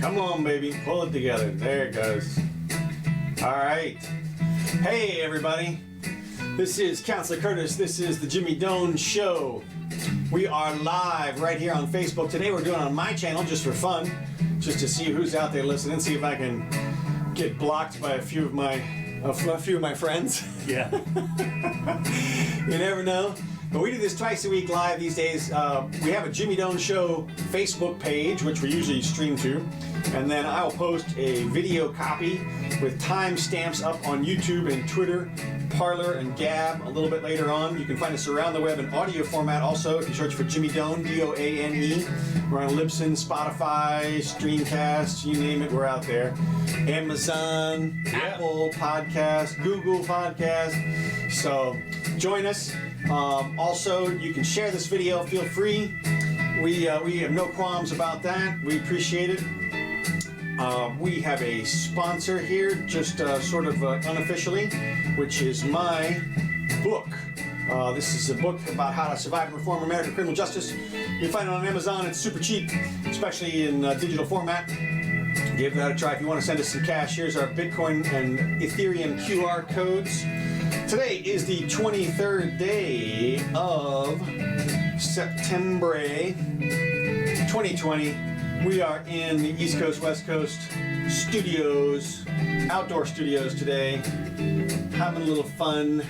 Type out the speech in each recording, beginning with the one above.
Come on, baby. Pull it together. There it goes. All right. Hey, everybody. This is Counselor Curtis. This is the Jimmy Doane Show. We are live right here on Facebook. Today we're doing it on my channel just for fun, just to see who's out there listening, see if I can get blocked by a few of my friends. Yeah. You never know. But we do this twice a week live these days. We have a Jimmy Doane Show Facebook page, which we usually stream to. And then I'll post a video copy with timestamps up on YouTube and Twitter, Parler, and Gab a little bit later on. You can find us around the web in audio format also. If you search for Jimmy Doane, D-O-A-N-E. We're on Libsyn, Spotify, Streamcast, you name it, we're out there. Amazon, Apple Podcast, Google Podcast. So join us. Also, you can share this video. Feel free. We have no qualms about that. We appreciate it. We have a sponsor here, just sort of unofficially, which is my book. This is a book about how to survive and reform American criminal justice. You can find it on Amazon. It's super cheap, especially in digital format. Give that a try. If you want to send us some cash, here's our Bitcoin and Ethereum QR codes. Today is the 23rd day of September 2020. We are in the East Coast, West Coast studios, outdoor studios today, having a little fun.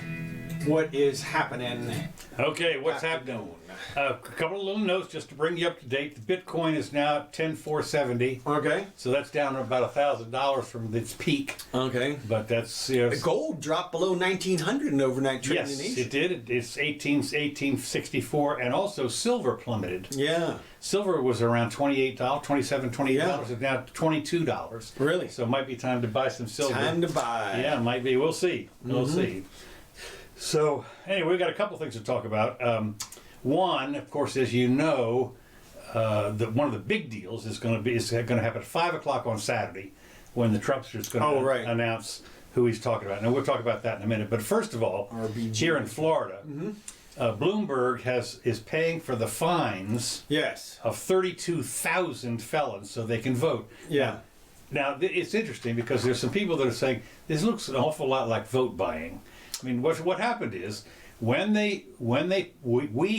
What is happening? Okay, what's happening? A couple of little notes just to bring you up to date. The Bitcoin is now at 10,470. Okay. So that's down about $1,000 from its peak. Okay. But that's the gold dropped below 1,900 in overnight trading. Yes, it did. It's 1864, and also silver plummeted. Yeah. Silver was around $28, $28. Yeah. It's now $22. Really? So it might be time to buy some silver. Time to buy. Yeah, it might be. We'll see. We'll see. So anyway, we've got a couple things to talk about. One, of course, as you know, one of the big deals is going to happen at 5 o'clock on Saturday, when the Trumpster is going to announce who he's talking about. Now we'll talk about that in a minute. But first of all, RBG. Here in Florida, Bloomberg is paying for the fines of 32,000 felons so they can vote. Yeah. Now it's interesting because there's some people that are saying this looks an awful lot like vote buying. I mean, what happened is we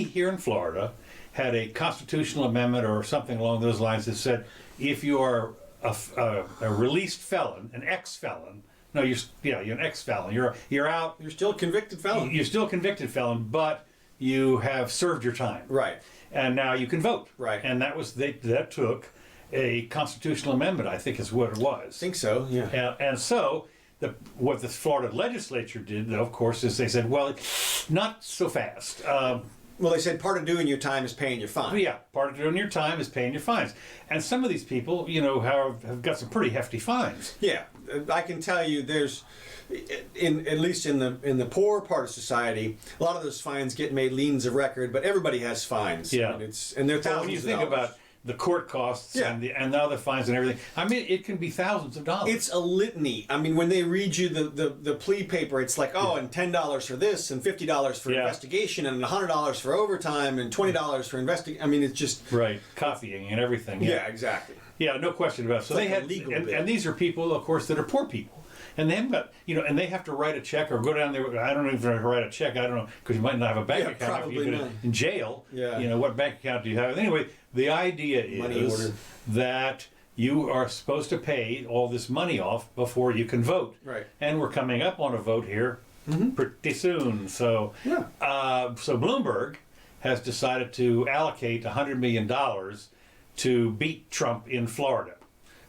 here in Florida had a constitutional amendment or something along those lines that said if you are a released felon, an ex-felon. No, you're an ex-felon. You're out. You're still a convicted felon. You're still a convicted felon, but you have served your time. Right. And now you can vote. Right. And that took a constitutional amendment, I think is what it was. I think so. Yeah. And so. What the Florida legislature did, though, of course, is they said, well, not so fast. Well, they said part of doing your time is paying your fine. Yeah, part of doing your time is paying your fines. And some of these people, have got some pretty hefty fines. Yeah, I can tell you there's, at least in the poor part of society, a lot of those fines get made liens of record, but everybody has fines. Yeah. And they're thousands when you think about the court costs and the other fines and everything. I mean, it can be thousands of dollars. It's a litany. I mean, when they read you the plea paper, it's like, and $10 for this, and $50 for investigation, and $100 for overtime, and $20 for investigation. I mean, it's just copying and everything. Yeah, exactly. Yeah, no question about it. So they had legal and these are people, of course, that are poor people. And they haven't got, and they have to write a check or go down there. I don't know if they're write a check. I don't know, because you might not have a bank account. Probably if you're in jail. Yeah. What bank account do you have? Anyway, the idea is that you are supposed to pay all this money off before you can vote. Right. And we're coming up on a vote here pretty soon. So, so Bloomberg has decided to allocate $100 million to beat Trump in Florida.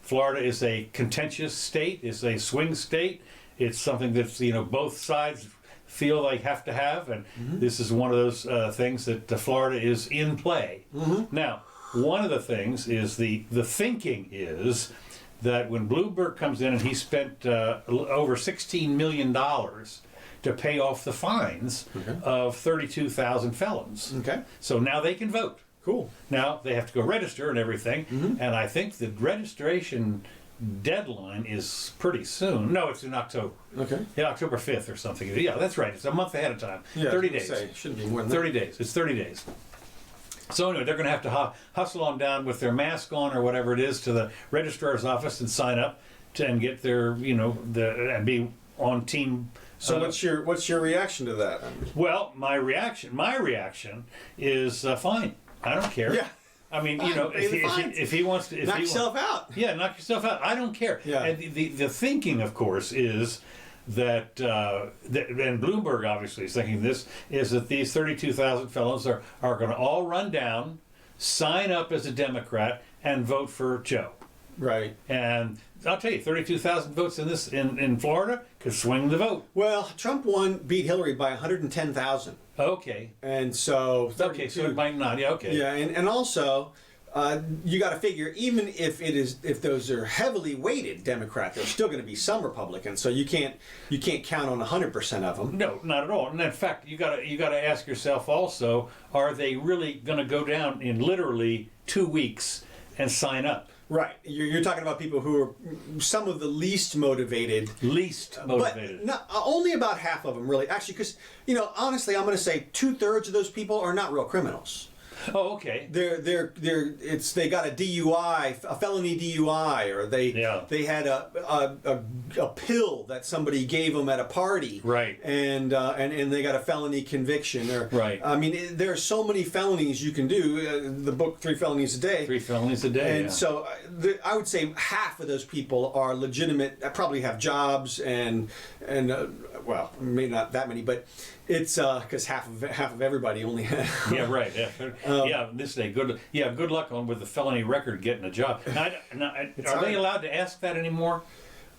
Florida is a contentious state, it's a swing state, it's something that both sides feel they have to have, and this is one of those things that Florida is in play. Now, one of the things is the thinking is that when Bloomberg comes in and he spent over $16 million to pay off the fines of 32,000 felons. Okay. So now they can vote. Cool. Now they have to go register and everything, and I think the registration deadline is pretty soon. No, it's in October. Okay. Yeah, October 5th or something. Yeah, that's right. It's a month ahead of time. Yeah, 30 days. Shouldn't be more than 30 days. It's 30 days. So anyway, they're going to have to hustle on down with their mask on or whatever it is to the registrar's office and sign up and get their, and be on team. So what's your reaction to that? Well, my reaction is fine. I don't care. Yeah. I mean, if he wants to, knock yourself out. Yeah, knock yourself out. I don't care. Yeah. And the thinking, of course, is that, and Bloomberg obviously is thinking this, is that these 32,000 felons are going to all run down, sign up as a Democrat, and vote for Joe. Right. And I'll tell you, 32,000 votes in Florida could swing the vote. Well, Trump beat Hillary by 110,000. Okay. And so 32, okay, so it might not. Yeah. Okay. Yeah, and also you got to figure, even if those are heavily weighted Democrat, there's still going to be some Republicans. So you can't count on 100% of them. No, not at all. And in fact, you got to ask yourself also: are they really going to go down in literally 2 weeks and sign up? Right. You're talking about people who are some of the least motivated. But only about half of them, really. Actually, because, honestly, I'm going to say 2/3 of those people are not real criminals. Oh, okay. They got a DUI, a felony DUI, or they had a pill that somebody gave them at a party, right? And they got a felony conviction, or right. I mean, there are so many felonies you can do. The book 3 Felonies a Day. 3 Felonies a Day. And so I would say half of those people are legitimate. Probably have jobs and well, maybe not that many, but it's because half of everybody only has. Yeah, right. Yeah, this day. Good luck with the felony record getting a job. Are they allowed to ask that anymore?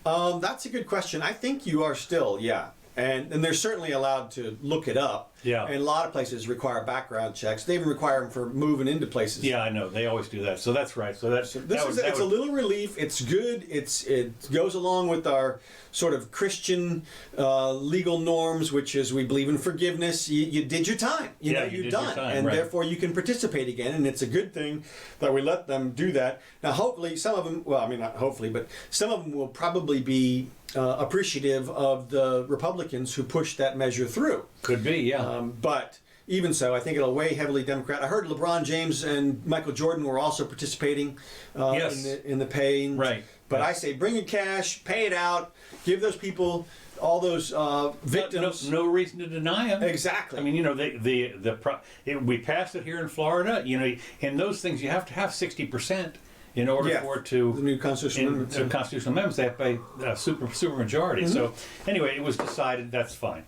That's a good question. I think you are still, yeah. And they're certainly allowed to look it up. Yeah. And a lot of places require background checks. They even require them for moving into places. Yeah, I know. They always do that. So that's right. So it's a little relief. It's good. It goes along with our sort of Christian legal norms, which is we believe in forgiveness. You did your time. You're done. And therefore you can participate again. And it's a good thing that we let them do that. Now, hopefully some of them, well, I mean, not hopefully, but some of them will probably be appreciative of the Republicans who pushed that measure through. Could be, yeah. But even so, I think it'll weigh heavily Democrat. I heard LeBron James and Michael Jordan were also participating in the paying. Right. But I say bring in cash, pay it out, give those people, all those victims. No reason to deny them. Exactly. I mean, we passed it here in Florida. In those things you have to have 60%. In order for it to the new constitutional amendments, constitutional amendments, they have to pay super majority. Mm-hmm. So anyway, it was decided that's fine.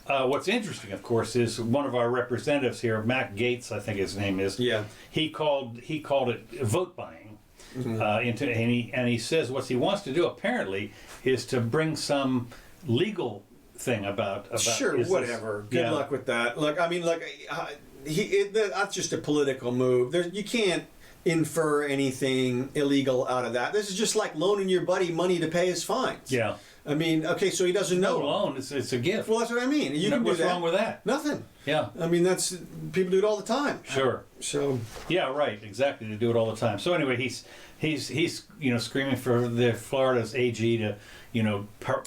What's interesting, of course, is one of our representatives here, Matt Gaetz, I think his name is. Yeah. He called it vote buying. Mm-hmm. And he says what he wants to do apparently is to bring some legal thing about sure, whatever. Good luck with that. Look, I mean, that's just a political move. You can't infer anything illegal out of that. This is just like loaning your buddy money to pay his fines. Yeah. I mean, okay, so he doesn't know. No loan, it's a gift. Well, that's what I mean. You can do that. What's wrong with that? Nothing. Yeah. I mean, people do it all the time. Sure. So. Yeah, right. Exactly. They do it all the time. So anyway, he's screaming for the Florida's AG to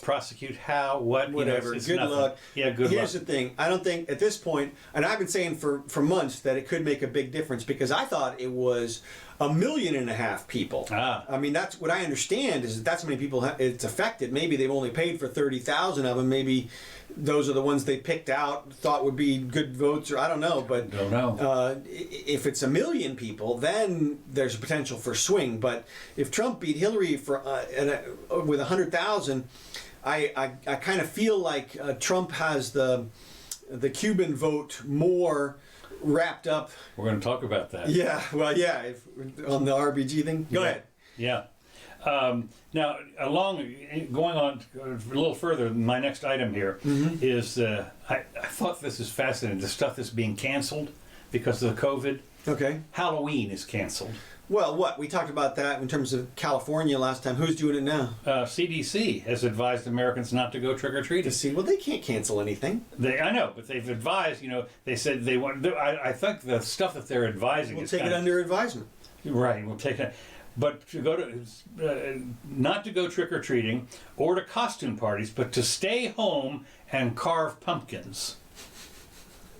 prosecute whatever. Good luck. Yeah, good luck. Here's the thing. I don't think at this point, and I've been saying for months that it could make a big difference because I thought it was 1.5 million people. I mean, that's what I understand is that's how many people it's affected. Maybe they've only paid for 30,000 of them. Maybe those are the ones they picked out, thought would be good votes, or I don't know. But don't know. If it's 1 million people, then there's a potential for swing. But if Trump beat Hillary with 100,000, I kind of feel like Trump has the Cuban vote wrapped up. We're going to talk about that. Yeah, well, yeah, on the RBG thing. Go ahead. Yeah. Now, going on a little further, my next item here is I thought this is fascinating. The stuff that's being canceled because of the COVID. Okay. Halloween is canceled. Well, what? We talked about that in terms of California last time. Who's doing it now? CDC has advised Americans not to go trick-or-treating. Well, they can't cancel anything. I know, but they've advised, they said they want... I think the stuff that they're advising is... We'll take it under advisement. Right, we'll take it... But not to go trick-or-treating or to costume parties, but to stay home and carve pumpkins.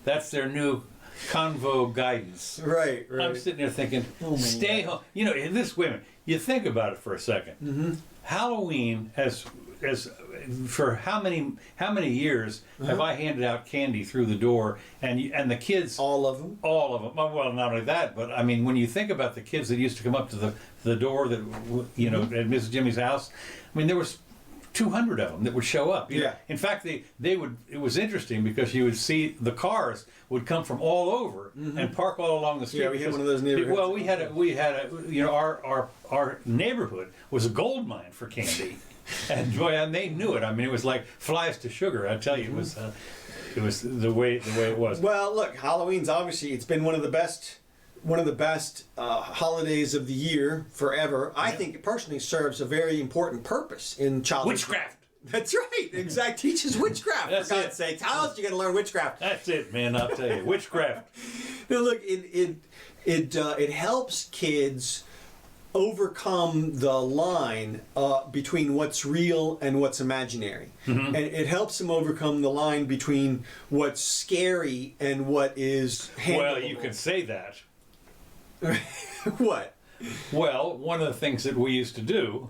That's their new convo guidance. Right. I'm sitting there thinking, stay home. You know, this women. You think about it for a second. Mm-hmm. Halloween has for how many years have I handed out candy through the door and the kids, all of them. Well, not only that, but I mean, when you think about the kids that used to come up to the door that at Mrs. Jimmy's house, I mean, there was 200 of them that would show up. Yeah. In fact, they would. It was interesting because you would see the cars would come from all over and park all along the street. Yeah, we had one of those neighborhoods. Well, we had our neighborhood was a gold mine for candy, and boy, and they knew it. I mean, it was like flies to sugar. I tell you, it was the way it was. Well, look, Halloween's obviously it's been one of the best holidays of the year forever. I think it personally serves a very important purpose in childhood. Witchcraft. That's right. Exactly. Teaches witchcraft. That's for God's sake. How else are you going to learn witchcraft? That's it, man. I'll tell you, witchcraft. Now, look, it helps kids overcome the line between what's real and what's imaginary, and it helps them overcome the line between what's scary and what is handleable. Well, you can say that. What? Well, one of the things that we used to do,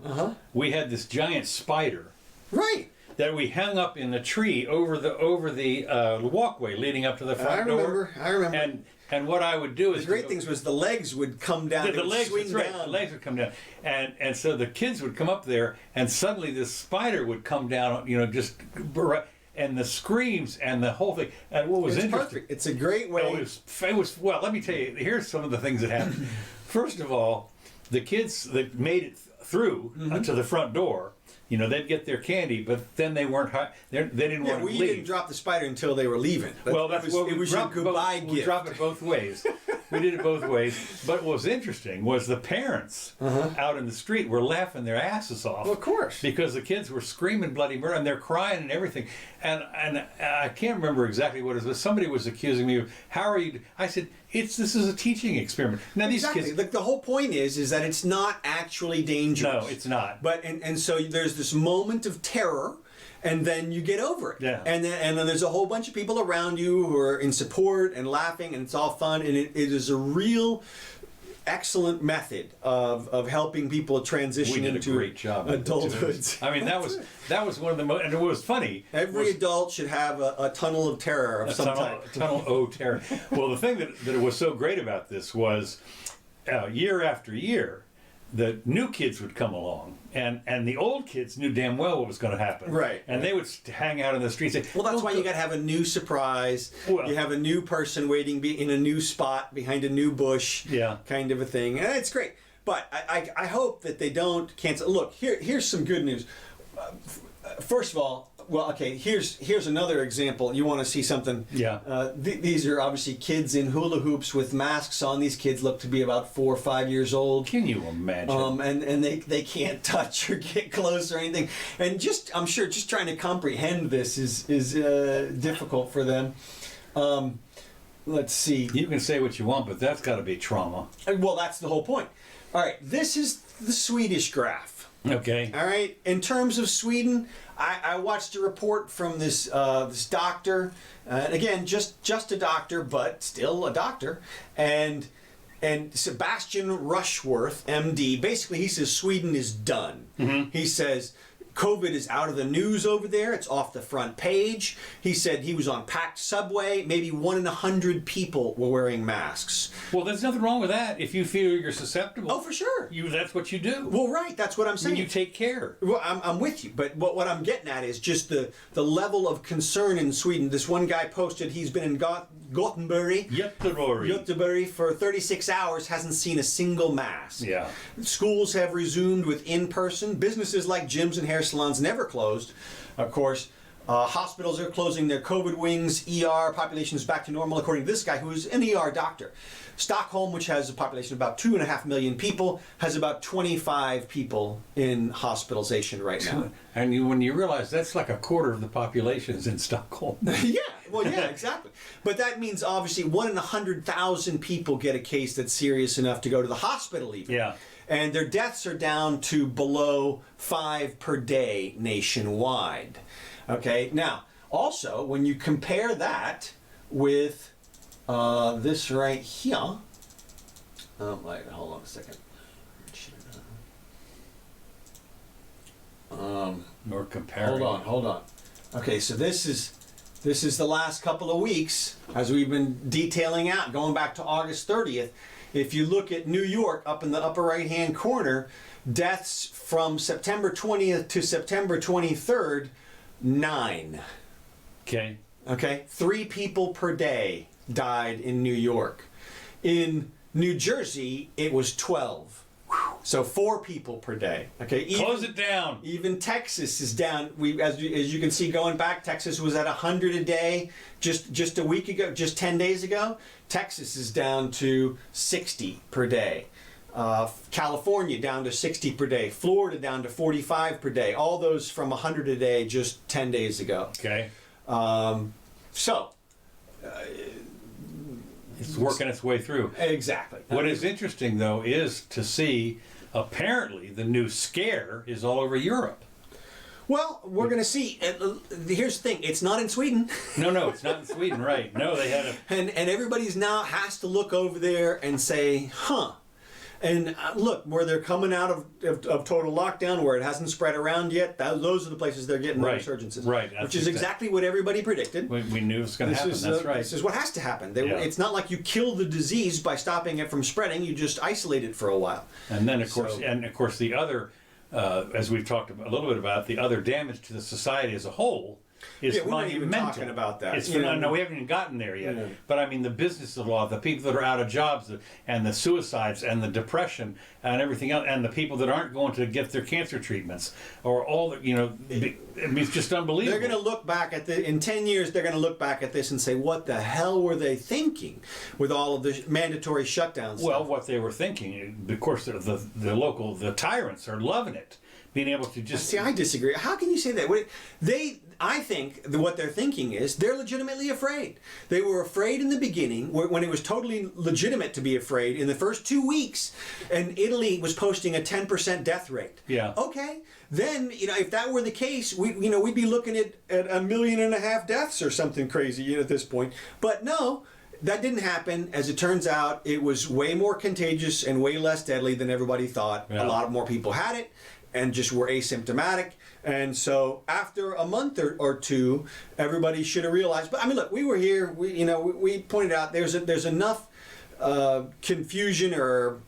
we had this giant spider. Right. That we hung up in a tree over the walkway leading up to the front door. I remember. And what I would do is the great things was the legs would come down. The legs, swing that's right. down. The legs would come down, and so the kids would come up there, and suddenly this spider would come down. You know, just and the screams and the whole thing. And what was interesting? Perfect. It's a great way. It was well. Let me tell you. Here's some of the things that happened. First of all, the kids that made it through to the front door. You know, they'd get their candy, but then they weren't. They didn't want to leave. We didn't drop the spider until they were leaving. Well, that's what it was your goodbye gift. We dropped it both ways. We did it both ways. But what was interesting was the parents out in the street were laughing their asses off. Well, of course, because the kids were screaming bloody murder and they're crying and everything. And I can't remember exactly what it was, but somebody was accusing me of, how are you? I said, this is a teaching experiment. Now these kids. The whole point is that it's not actually dangerous. No, it's not. But and so there's this moment of terror, and then you get over it. Yeah. And then there's a whole bunch of people around you who are in support and laughing, and it's all fun, and it is a real excellent method of helping people transition into a great job adulthood. I mean, that was one of the most, and it was funny. Every adult should have a tunnel of terror of some type. Tunnel of terror. Well, the thing that was so great about this was year after year, the new kids would come along, and the old kids knew damn well what was going to happen. Right. And they would hang out in the streets. Say, well, that's why you got to have a new surprise. Well, you have a new person waiting in a new spot behind a new bush. Yeah. Kind of a thing, and it's great. But I hope that they don't cancel. Look, here's some good news. First of all, well, okay, here's another example. You want to see something? Yeah. These are obviously kids in hula hoops with masks on. These kids look to be about 4 or 5 years old. Can you imagine? And they can't touch or get close or anything. And I'm sure just trying to comprehend this is difficult for them. Let's see. You can say what you want, but that's got to be trauma. Well, that's the whole point. All right, this is the Swedish graph. Okay. All right. In terms of Sweden, I watched a report from this doctor, again, just a doctor, but still a doctor, and Sebastian Rushworth, MD. Basically, he says Sweden is done. He says COVID is out of the news over there. It's off the front page. He said he was on packed subway. Maybe 1 in 100 people were wearing masks. Well, there's nothing wrong with that. If you feel you're susceptible. Oh, for sure. That's what you do. Well, right. That's what I'm saying. You take care. Well, I'm with you. But what I'm getting at is just the level of concern in Sweden. This one guy posted he's been in Göteborg for 36 hours, hasn't seen a single mask. Yeah. Schools have resumed with in-person. Businesses like gyms and hair salons never closed, of course. Hospitals are closing their COVID wings. ER population is back to normal, according to this guy, who's an ER doctor. Stockholm, which has a population of about 2.5 million people, has about 25 people in hospitalization right now. And when you realize that's like a quarter of the population is in Stockholm. Yeah, exactly. But that means obviously 1 in 100,000 people get a case that's serious enough to go to the hospital even. Yeah. And their deaths are down to below 5 per day nationwide. Okay, now, also, when you compare that with this right here. Wait, hold on a second. Nor comparing. Hold on. Okay, so this is the last couple of weeks as we've been detailing out, going back to August 30th. If you look at New York up in the upper right-hand corner, deaths from September 20th to September 23rd, 9. Okay. Okay, 3 people per day died in New York. In New Jersey, it was 12. So 4 people per day. Okay, Close it down. Even Texas is down. As you can see, going back, Texas was at 100 a day just a week ago, just 10 days ago. Texas is down to 60 per day. California down to 60 per day. Florida down to 45 per day. All those from 100 a day just 10 days ago. Okay. So. It's working its way through. Exactly. What is interesting, though, is to see apparently the new scare is all over Europe. Well, we're going to see. Here's the thing. It's not in Sweden. No, it's not in Sweden, right? No, they had a... And everybody's now has to look over there and say, huh. And look, where they're coming out of total lockdown, where it hasn't spread around yet, those are the places they're getting Right. resurgences. Right. Which is exactly what everybody predicted. We knew it was going to happen. That's right. This is what has to happen. Yeah. It's not like you kill the disease by stopping it from spreading. You just isolate it for a while. And then, of course, the other, as we've talked a little bit about, the other damage to the society as a whole is we're not even monumental. talking about that. It's no, we haven't even gotten there yet. Yeah. But I mean, the business of law, the people that are out of jobs, and the suicides, and the depression, and everything else, and the people that aren't going to get their cancer treatments, or all the, I mean, it's just unbelievable. They're going to look back at in 10 years, they're going to look back at this and say, what the hell were they thinking with all of the mandatory shutdowns? Well, what they were thinking, of course, the tyrants are loving it. Being able to just... See, I disagree. How can you say that? I think what they're thinking is they're legitimately afraid. They were afraid in the beginning, when it was totally legitimate to be afraid, in the first 2 weeks, and Italy was posting a 10% death rate. Yeah. Okay, then, if that were the case, we'd be looking at 1.5 million deaths or something crazy at this point. But no, that didn't happen. As it turns out, it was way more contagious and way less deadly than everybody thought. Yeah. A lot more people had it and just were asymptomatic. And so after a month or two, everybody should have realized. But I mean, look, we were here. We pointed out there's enough confusion or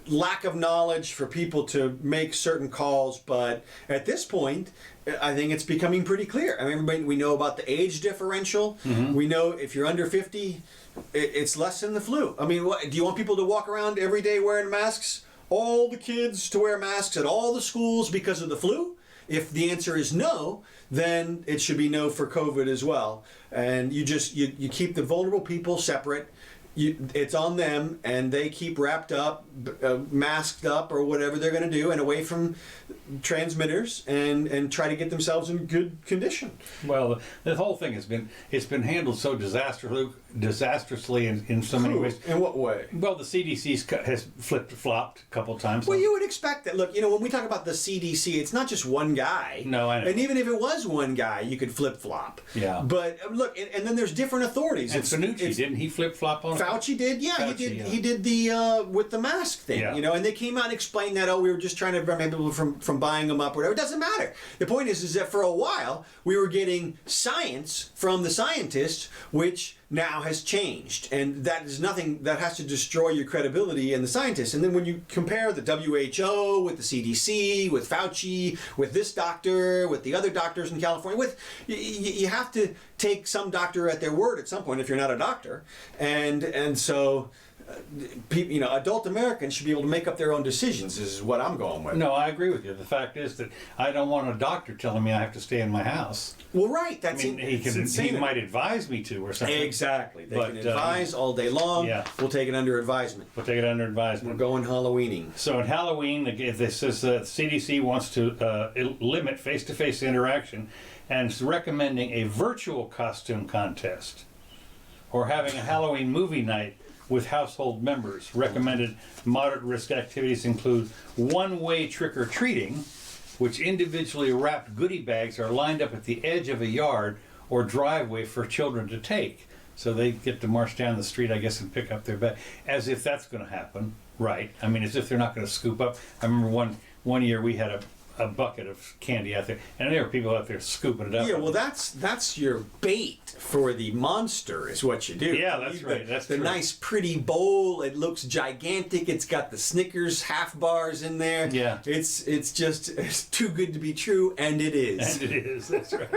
lack of knowledge for people to make certain calls. But at this point, I think it's becoming pretty clear. I mean, we know about the age differential. Mm-hmm. We know if you're under 50, it's less than the flu. I mean, do you want people to walk around every day wearing masks? All the kids to wear masks at all the schools because of the flu? If the answer is no, then it should be no for COVID as well. And you keep the vulnerable people separate. It's on them, and they keep wrapped up, masked up, or whatever they're going to do, and away from transmitters, and try to get themselves in good condition. Well, the whole thing has been handled so disastrously in so many ways. In what way? Well, the CDC has flopped a couple of times. Well, you would expect that. Look, when we talk about the CDC, it's not just one guy. No, I know. And even if it was one guy, you could flip-flop. Yeah. But look, and then there's different authorities. And Fanucci, didn't he flip-flop on it? Fauci did, yeah, Fauci, he did. Yeah. He did the with the mask thing, and they came out and explained that we were just trying to prevent people from buying them up, or whatever. It doesn't matter. The point is that for a while we were getting science from the scientists, which now has changed, and that is nothing that has to destroy your credibility in the scientists. And then when you compare the WHO with the CDC, with Fauci, with this doctor, with the other doctors in California, you have to take some doctor at their word at some point if you're not a doctor, and so. People, adult Americans should be able to make up their own decisions, is what I'm going with. No, I agree with you. The fact is that I don't want a doctor telling me I have to stay in my house. Well, right. That's he might advise me to or something. Exactly. They can advise all day long. Yeah. We'll take it under advisement. We're going Halloweening. So in Halloween, this is CDC wants to limit face-to-face interaction, and it's recommending a virtual costume contest or having a Halloween movie night with household members. Recommended moderate risk activities include one-way trick-or-treating, which individually wrapped goodie bags are lined up at the edge of a yard or driveway for children to take. So they get to march down the street, I guess, and pick up their bag, as if that's going to happen, right? I mean, as if they're not going to scoop up. I remember one year we had a bucket of candy out there, and there were people out there scooping it up. Yeah, well, that's your bait for the monster, is what you do. Yeah, that's right. That's the true. nice, pretty bowl. It looks gigantic. It's got the Snickers half bars in there. Yeah, it's too good to be true, and it is. And it is. That's right.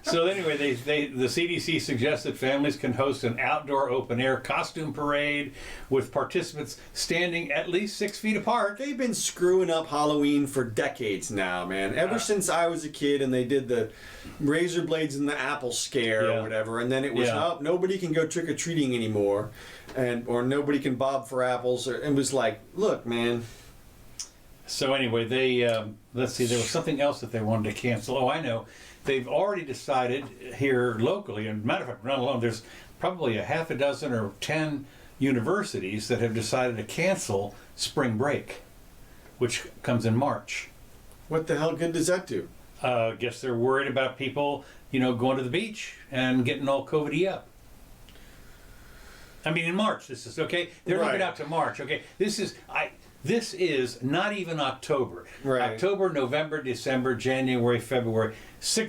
So anyway, the CDC suggests that families can host an outdoor open-air costume parade with participants standing at least 6 feet apart. They've been screwing up Halloween for decades now, man. Ever since I was a kid, and they did the razor blades and the apple scare or whatever, and then it was nobody can go trick or treating anymore, or nobody can bob for apples. It was like, look, man. So anyway, they let's see. There was something else that they wanted to cancel. Oh, I know. They've already decided here locally, and matter of fact, not alone. There's probably a half a dozen or 10 universities that have decided to cancel spring break, which comes in March. What the hell good does that do? Guess they're worried about people, going to the beach and getting all COVID-y up. I mean, in March, this is okay. They're looking out to March. Okay, this is not even October. Right. October, November, December, January, February.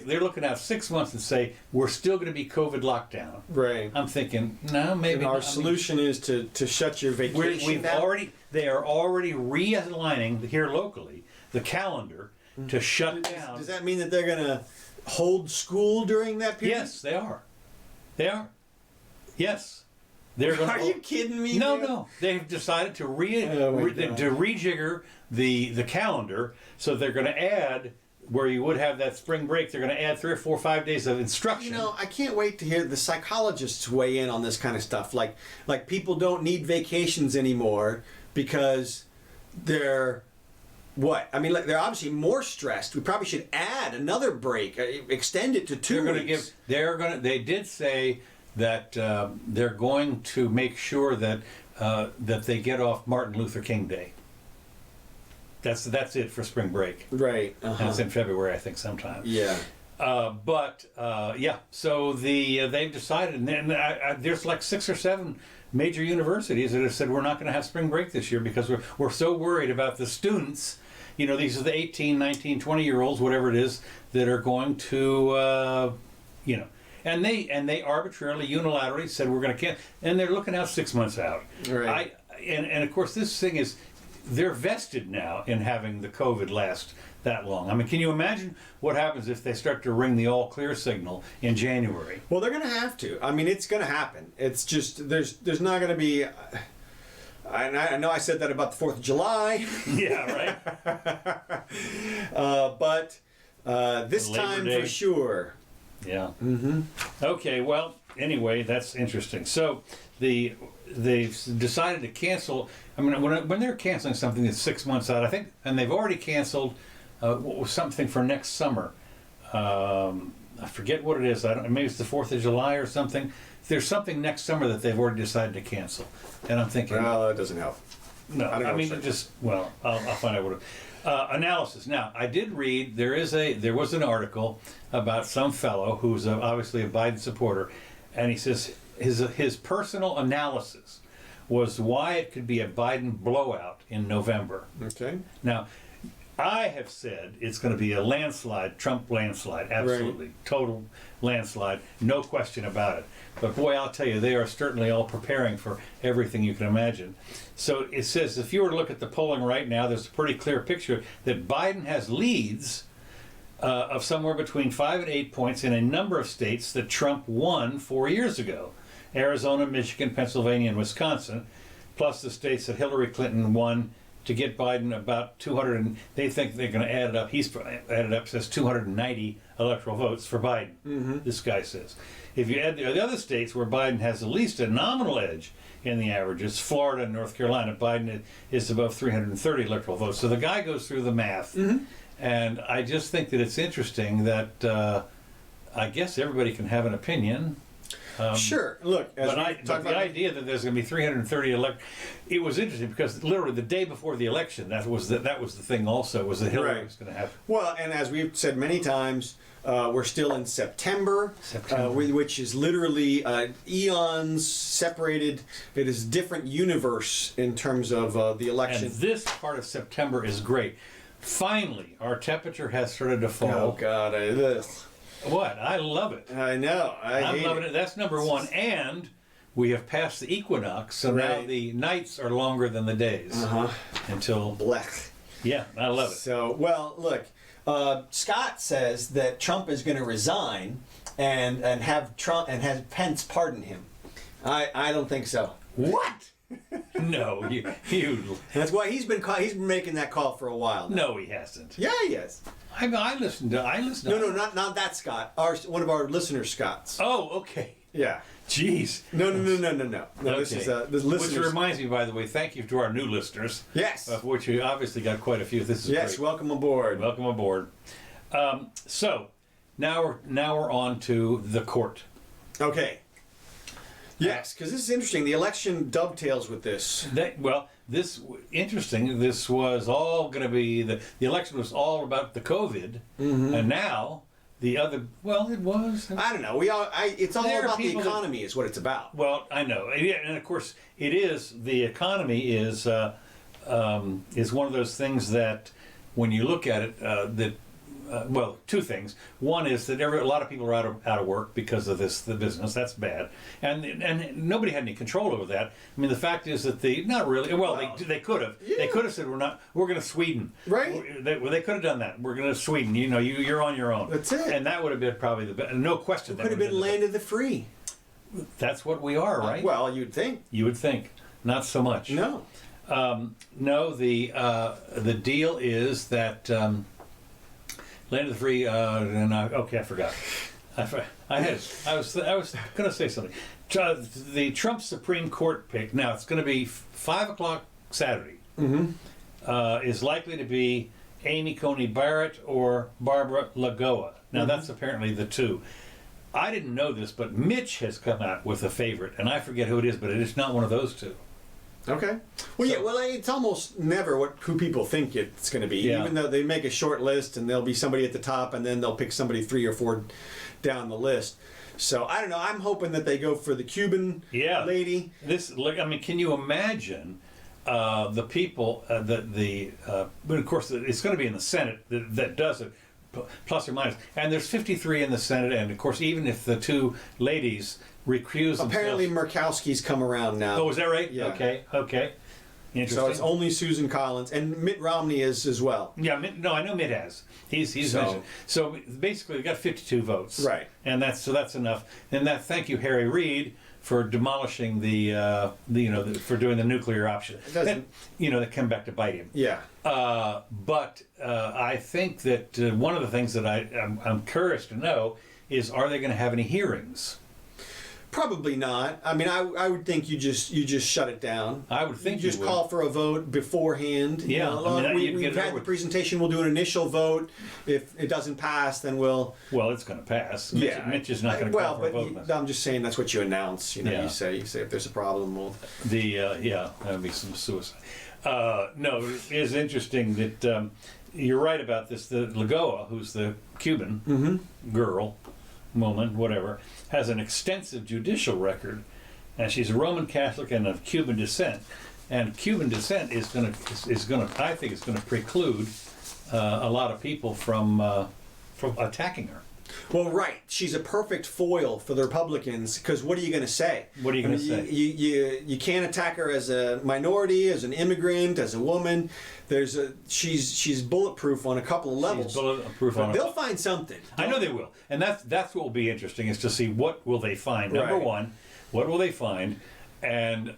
They're looking out 6 months and say we're still going to be COVID lockdown. Right. I'm thinking, no, maybe. And our solution is to shut your vacation down. They are already realigning here locally the calendar to shut down. Does that mean that they're going to hold school during that period? Yes, they are. They are. Yes. They're going Are you kidding me? No, man? no. They've decided to rejigger the calendar, so they're going to add, where you would have that spring break, they're going to add 3 or 4 or 5 days of instruction. I can't wait to hear the psychologists weigh in on this kind of stuff. Like people don't need vacations anymore because they're what? I mean, they're obviously more stressed. We probably should add another break, extend it to 2 weeks. They did say that they're going to make sure that they get off Martin Luther King Day. That's it for spring break. Right. And it's in February, I think, sometime. Yeah. So they've decided, and then there's like 6 or 7 major universities that have said we're not going to have spring break this year because we're so worried about the students. These are the 18, 19, 20-year-olds, whatever it is, that are going to, and they arbitrarily, unilaterally said we're going to cancel, and they're looking out 6 months out. Right. And of course, this thing is, they're vested now in having the COVID last that long. I mean, can you imagine what happens if they start to ring the all clear signal in January? Well, they're going to have to. I mean, it's going to happen. It's just there's not going to be. I know I said that about the 4th of July. Yeah, right. But this Labor time Day. for sure. Yeah. Mm-hmm. Okay. Well, anyway, that's interesting. So they've decided to cancel. I mean, when they're canceling something that's 6 months out, I think, and they've already canceled something for next summer. I forget what it is. Maybe it's the 4th of July or something. There's something next summer that they've already decided to cancel, and I'm thinking, well, that doesn't help. No, I mean, I'll find out what. Analysis. Now, I did read there was an article about some fellow who's obviously a Biden supporter, and he says his personal analysis was why it could be a Biden blowout in November. Okay. Now, I have said it's going to be a landslide, Trump landslide, absolutely, total landslide, no question about it. But boy, I'll tell you, they are certainly all preparing for everything you can imagine. So it says, if you were to look at the polling right now, there's a pretty clear picture that Biden has leads of somewhere between 5 and 8 points in a number of states that Trump won 4 years ago. Arizona, Michigan, Pennsylvania, and Wisconsin, plus the states that Hillary Clinton won to get Biden about 200, and they think they're going to add it up. He's added up, says 290 electoral votes for Biden, this guy says. If you add the other states where Biden has at least a nominal edge in the averages, Florida and North Carolina, Biden is above 330 electoral votes. So the guy goes through the math, and I just think that it's interesting that I guess everybody can have an opinion. Sure. Look, as But the idea that there's going to be 330 it was interesting because literally the day before the election, that was the thing also, was that Hillary was going to have. Well, and as we've said many times, we're still in September. Which is literally eons separated. It is a different universe in terms of the election. And this part of September is great. Finally, our temperature has started to fall. Oh, God. What? I love it. I know. I'm loving it. That's number one. And we have passed the equinox, so now the nights are longer than the days. Until... Blech. Yeah, I love it. So, well, look, Scott says that Trump is going to resign and have Pence pardon him. I don't think so. What? No, you. That's why he's been making that call for a while now. No, he hasn't. Yeah, he has. I listened to. No, not that Scott. One of our listeners, Scott's. Oh, okay. Yeah. Jeez. No. Okay. This is this listeners. Which reminds me, by the way, thank you to our new listeners. Yes. Of which we obviously got quite a few. This is yes. Great. Welcome aboard. Welcome aboard. So now we're on to the court. Okay. Yes, because this is interesting. The election dovetails with this. Interesting. This was all going to be the election was all about the COVID, and now the other. Well, it was. I don't know. It's all about the economy, is what it's about. Well, I know, and of course, it is. The economy is one of those things that, when you look at it, well, two things. One is that a lot of people are out of work because of the business. That's bad, and nobody had any control over that. I mean, the fact is that not really. Well, they could have. Yeah. They could have said we're going to Sweden. Right. They could have done that. We're going to Sweden. You're on your own. That's it. And that would have been probably the best. No question. It could have been land of the free. That's what we are, right? Well, you'd think. You would think. Not so much. No. No. The deal is that. Land of the free, I forgot. I was going to say something. The Trump Supreme Court pick. Now it's going to be 5 o'clock Saturday. Is likely to be Amy Coney Barrett or Barbara Lagoa. Now that's apparently the two. I didn't know this, but Mitch has come out with a favorite, and I forget who it is, but it is not one of those two. Okay. Well, yeah. Well, it's almost never who people think it's going to be. Yeah. Even though they make a short list and there'll be somebody at the top, and then they'll pick somebody 3 or 4 down the list. So I don't know. I'm hoping that they go for the Cuban lady. Can you imagine the people but of course it's going to be in the Senate that does it, plus or minus. And there's 53 in the Senate, and of course even if the two ladies recuse apparently themselves. Murkowski's come around now. Oh, is that right? Yeah. Okay. Interesting. So it's only Susan Collins, and Mitt Romney is as well. Yeah, I know Mitt has. He's mentioned. So basically, we got 52 votes. Right. And that's enough. And thank you, Harry Reid, for demolishing for doing the nuclear option. That come back to bite him. Yeah. But I think that one of the things that I'm curious to know is, are they going to have any hearings? Probably not. I mean, I would think you just shut it down. I would think you just call for a vote beforehand. Yeah, we've had the presentation. We'll do an initial vote. If it doesn't pass, then we'll. Well, it's going to pass. Mitch is not going to call for a vote. I'm just saying that's what you announce. You say if there's a problem, we'll. That would be some suicide. No, it is interesting that you're right about this. The Lagoa, who's the Cuban woman, whatever, has an extensive judicial record, and she's a Roman Catholic and of Cuban descent. And Cuban descent is going to I think it's going to preclude a lot of people from attacking her. Well, right. She's a perfect foil for the Republicans, because what are you going to say? What are you going to say? You can't attack her as a minority, as an immigrant, as a woman. She's bulletproof on a couple of levels. They'll find something. I know they will, and that's what will be interesting, is to see what will they find. Number one, what will they find? And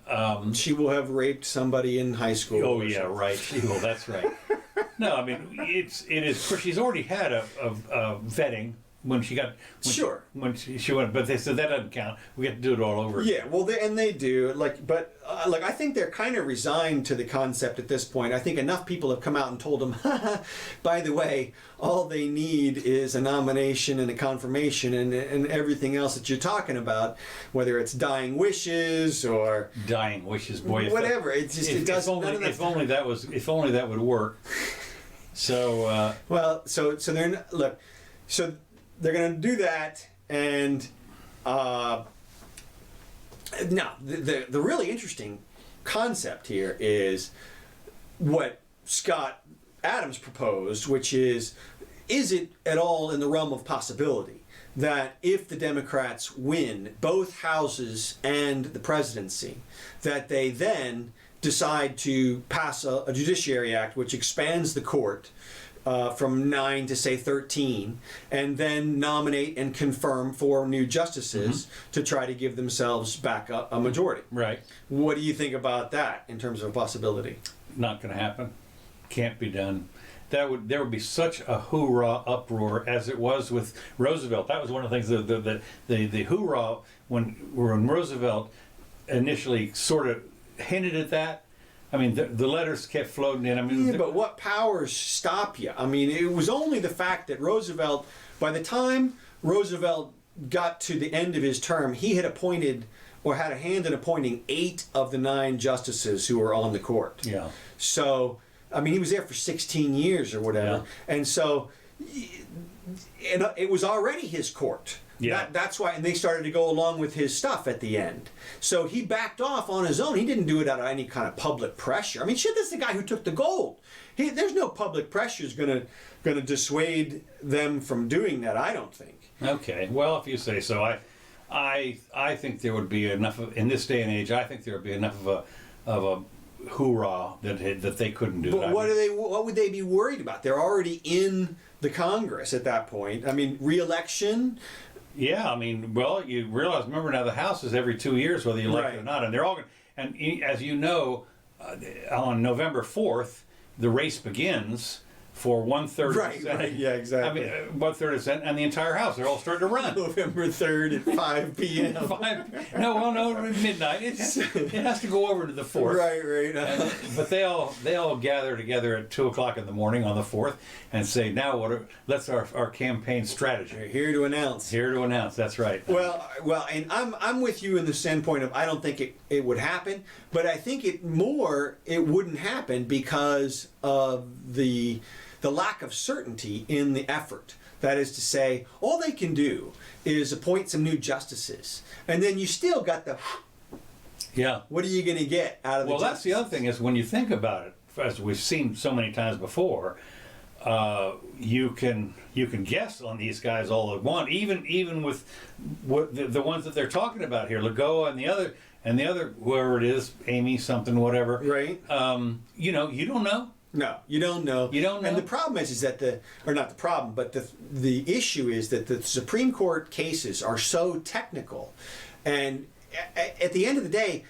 she will have raped somebody in high school. Oh yeah, right. She will. That's right. No, I mean it is. Of course, she's already had a vetting when she got Sure. when she went, but they said that doesn't count. We have to do it all over. Yeah, well, they do. But I think they're kind of resigned to the concept at this point. I think enough people have come out and told them, by the way, all they need is a nomination and a confirmation and everything else that you're talking about, whether it's dying wishes or Dying wishes, boy. whatever. It doesn't. If only that would work. So so they're going to do that, and now the really interesting concept here is what Scott Adams proposed, which is it at all in the realm of possibility that if the Democrats win both houses and the presidency, that they then decide to pass a Judiciary Act which expands the court from 9 to say 13, and then nominate and confirm 4 new justices to try to give themselves back a majority. Right. What do you think about that in terms of a possibility? Not going to happen. Can't be done. There would be such a hoorah uproar as it was with Roosevelt. That was one of the things the hoorah when Roosevelt initially sort of hinted at that. I mean, the letters kept floating in. I mean, but what powers stop you? I mean, it was only the fact that Roosevelt, by the time Roosevelt got to the end of his term, he had appointed or had a hand in appointing 8 of the 9 justices who were on the court. Yeah. So, I mean, he was there for 16 years or whatever. Yeah. And so, it was already his court. Yeah. That's why, and they started to go along with his stuff at the end. So he backed off on his own. He didn't do it out of any kind of public pressure. I mean, shit, that's the guy who took the gold. There's no public pressure is gonna dissuade them from doing that, I don't think. Okay, well, if you say so, I think there would be enough of, in this day and age. I think there would be enough of a hoorah that they couldn't do. But what would they be worried about? They're already in the Congress at that point. I mean, re-election. Yeah, I mean, well, you realize, remember now the House is every 2 years, whether you elect it or not, and they're all going. And as you know, on November 4th, the race begins for 1/3 of the Senate. Right, yeah, exactly. I mean, 1/3 of the Senate and the entire House. They're all starting to run. November 3rd at 5 p.m. No, midnight. It has to go over to the 4th. Right. But they all gather together at 2 o'clock in the morning on the 4th and say, now that's our campaign strategy. We're here to announce. Here to announce. That's right. Well, and I'm with you in the standpoint of I don't think it would happen, but I think it wouldn't happen because of the lack of certainty in the effort. That is to say, all they can do is appoint some new justices, and then you still got the. Yeah. What are you going to get out of the? Well, that's the other thing is when you think about it, as we've seen so many times before, you can guess on these guys all they want, even with what the ones that they're talking about here, Lagoa and the other whoever it is, Amy something whatever. Right. You don't know. No, you don't know. You don't know. And the problem is that not the problem, but the issue is that the Supreme Court cases are so technical, and at the end of the day,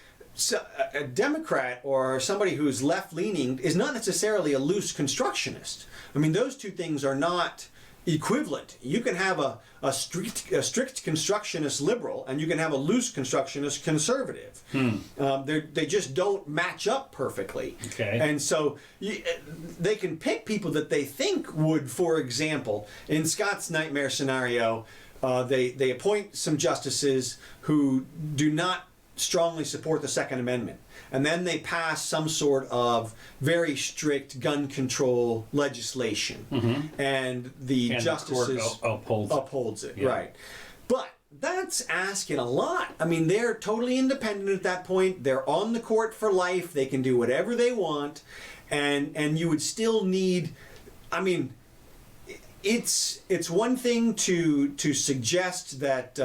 a Democrat or somebody who's left-leaning is not necessarily a loose constructionist. I mean, those two things are not equivalent. You can have a strict constructionist liberal, and you can have a loose constructionist conservative. They just don't match up perfectly. Okay. And so they can pick people that they think would, for example, in Scott's nightmare scenario, they appoint some justices who do not strongly support the Second Amendment. And then they pass some sort of very strict gun control legislation. And the justices the court upholds it. Yeah. Right. But that's asking a lot. I mean, they're totally independent at that point. They're on the court for life. They can do whatever they want. And you would still need, I mean, it's one thing to suggest that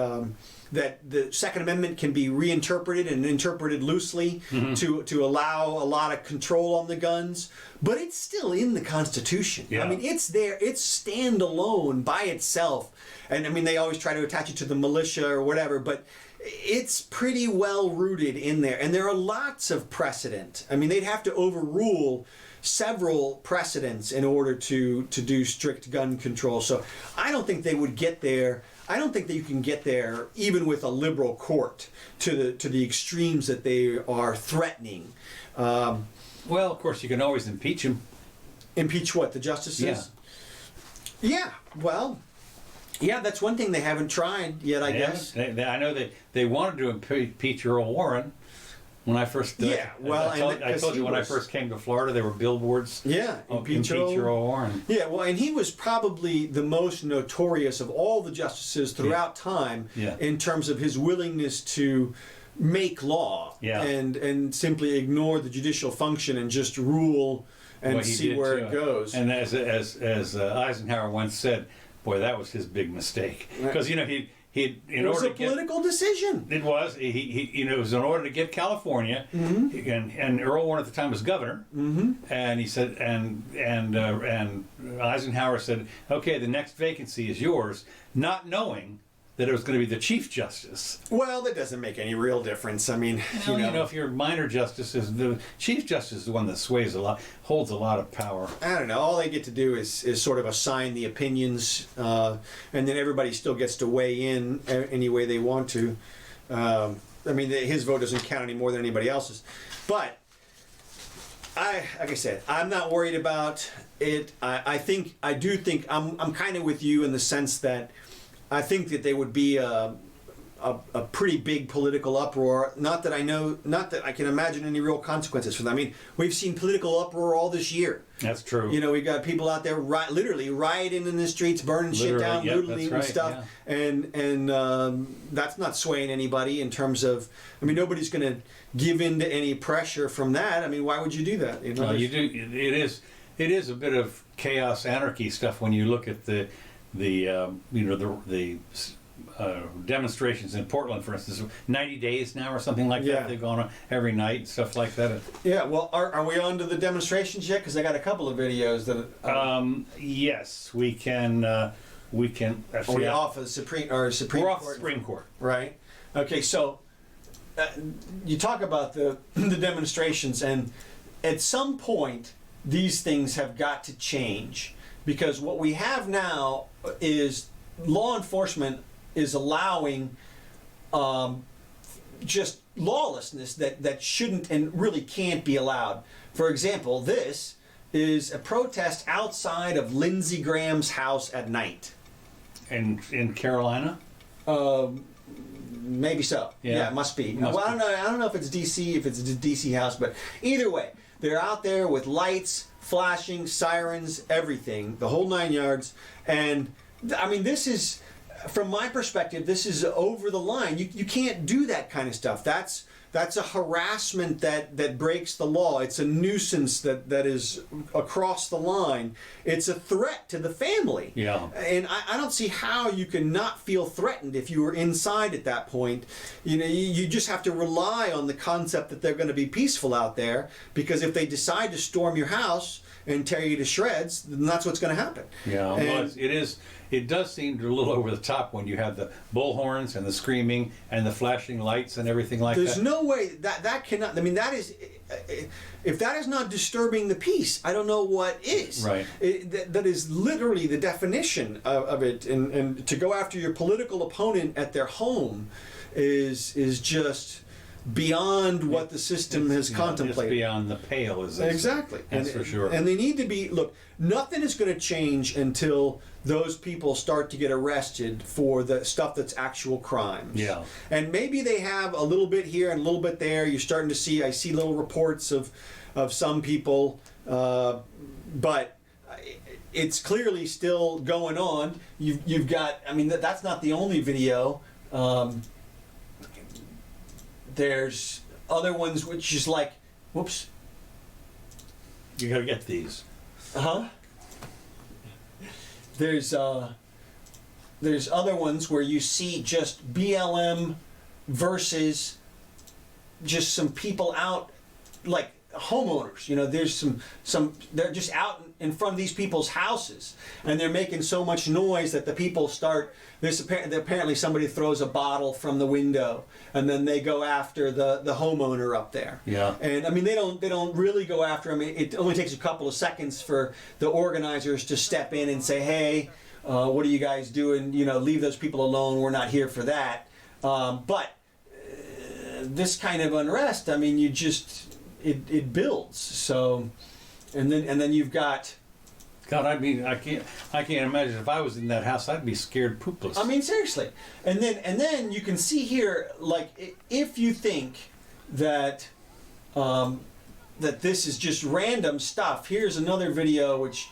that the Second Amendment can be reinterpreted and interpreted loosely to allow a lot of control on the guns, but it's still in the Constitution. Yeah. I mean, it's there. It's standalone by itself. And I mean, they always try to attach it to the militia or whatever, but it's pretty well rooted in there, and there are lots of precedent. I mean, they'd have to overrule several precedents in order to do strict gun control. So I don't think they would get there. I don't think that you can get there even with a liberal court to the extremes that they are threatening. Well, of course, you can always impeach him. Impeach what, the justices? Yeah. Well, yeah, that's one thing they haven't tried yet, I guess. I know they wanted to impeach Earl Warren. When I first I told you when I first came to Florida, there were billboards. Yeah, impeach Earl Warren. Yeah, well, and he was probably the most notorious of all the justices throughout time in terms of his willingness to make law and simply ignore the judicial function and just rule and see where it goes. And as Eisenhower once said, boy, that was his big mistake, because it was a political decision. It was. It was in order to get California, and Earl Warren at the time was governor, and he said, and Eisenhower said, okay, the next vacancy is yours, not knowing that it was going to be the Chief Justice. Well, that doesn't make any real difference. I mean, if you're minor justices, the Chief Justice is the one that sways a lot, holds a lot of power. I don't know. All they get to do is sort of assign the opinions, and then everybody still gets to weigh in any way they want to. I mean, his vote doesn't count any more than anybody else's. But like I said, I'm not worried about it. I do think I'm kind of with you in the sense that I think that there would be a pretty big political uproar. Not that I can imagine any real consequences for that. I mean, we've seen political uproar all this year. That's true. We've got people out there literally rioting in the streets, burning shit down, looting and stuff, and that's not swaying anybody in terms of. I mean, nobody's going to give in to any pressure from that. I mean, why would you do that? You do. It is a bit of chaos, anarchy stuff when you look at the demonstrations in Portland, for instance, 90 days now or something like that. They've gone on every night and stuff like that. Yeah, well, are we on to the demonstrations yet? Because I got a couple of videos that. Yes, we can. Are we off of the Supreme Court? We're off the Supreme Court. Right. Okay, so you talk about the demonstrations, and at some point, these things have got to change. Because what we have now is law enforcement is allowing just lawlessness that shouldn't and really can't be allowed. For example, this is a protest outside of Lindsey Graham's house at night. In Carolina? Maybe so. Yeah, it must be. Well, I don't know if it's D.C., if it's a D.C. house, but either way, they're out there with lights, flashing, sirens, everything, the whole 9 yards. And I mean, this is, from my perspective, this is over the line. You can't do that kind of stuff. That's a harassment that breaks the law. It's a nuisance that is across the line. It's a threat to the family. Yeah. And I don't see how you can not feel threatened if you were inside at that point. You just have to rely on the concept that they're going to be peaceful out there, because if they decide to storm your house and tear you to shreds, then that's what's going to happen. Yeah, well, it does seem a little over the top when you have the bullhorns and the screaming and the flashing lights and everything like that. There's no way that cannot. I mean, that is, if that is not disturbing the peace, I don't know what is. Right. That is literally the definition of it. And to go after your political opponent at their home is just beyond what the system has contemplated. It's beyond the pale, as they exactly. say. That's for sure. And they need to be, look, nothing is going to change until those people start to get arrested for the stuff that's actual crimes. Yeah. And maybe they have a little bit here and a little bit there. You're starting to see, I see little reports of some people, but it's clearly still going on. You've got, I mean, that's not the only video. There's other ones which is like, whoops. You gotta get these. Uh-huh. There's other ones where you see just BLM versus just some people out, like homeowners. You know, there's some they're just out in front of these people's houses, and they're making so much noise that the people start. Apparently somebody throws a bottle from the window, and then they go after the homeowner up there. Yeah. And I mean, they don't really go after him. It only takes a couple of seconds for the organizers to step in and say, hey, what are you guys doing? You know, leave those people alone. We're not here for that. But this kind of unrest, I mean, it builds. So, and then you've got. God, I mean, I can't imagine if I was in that house, I'd be scared poopless. I mean, seriously. And then you can see here, like, if you think that that this is just random stuff, here's another video which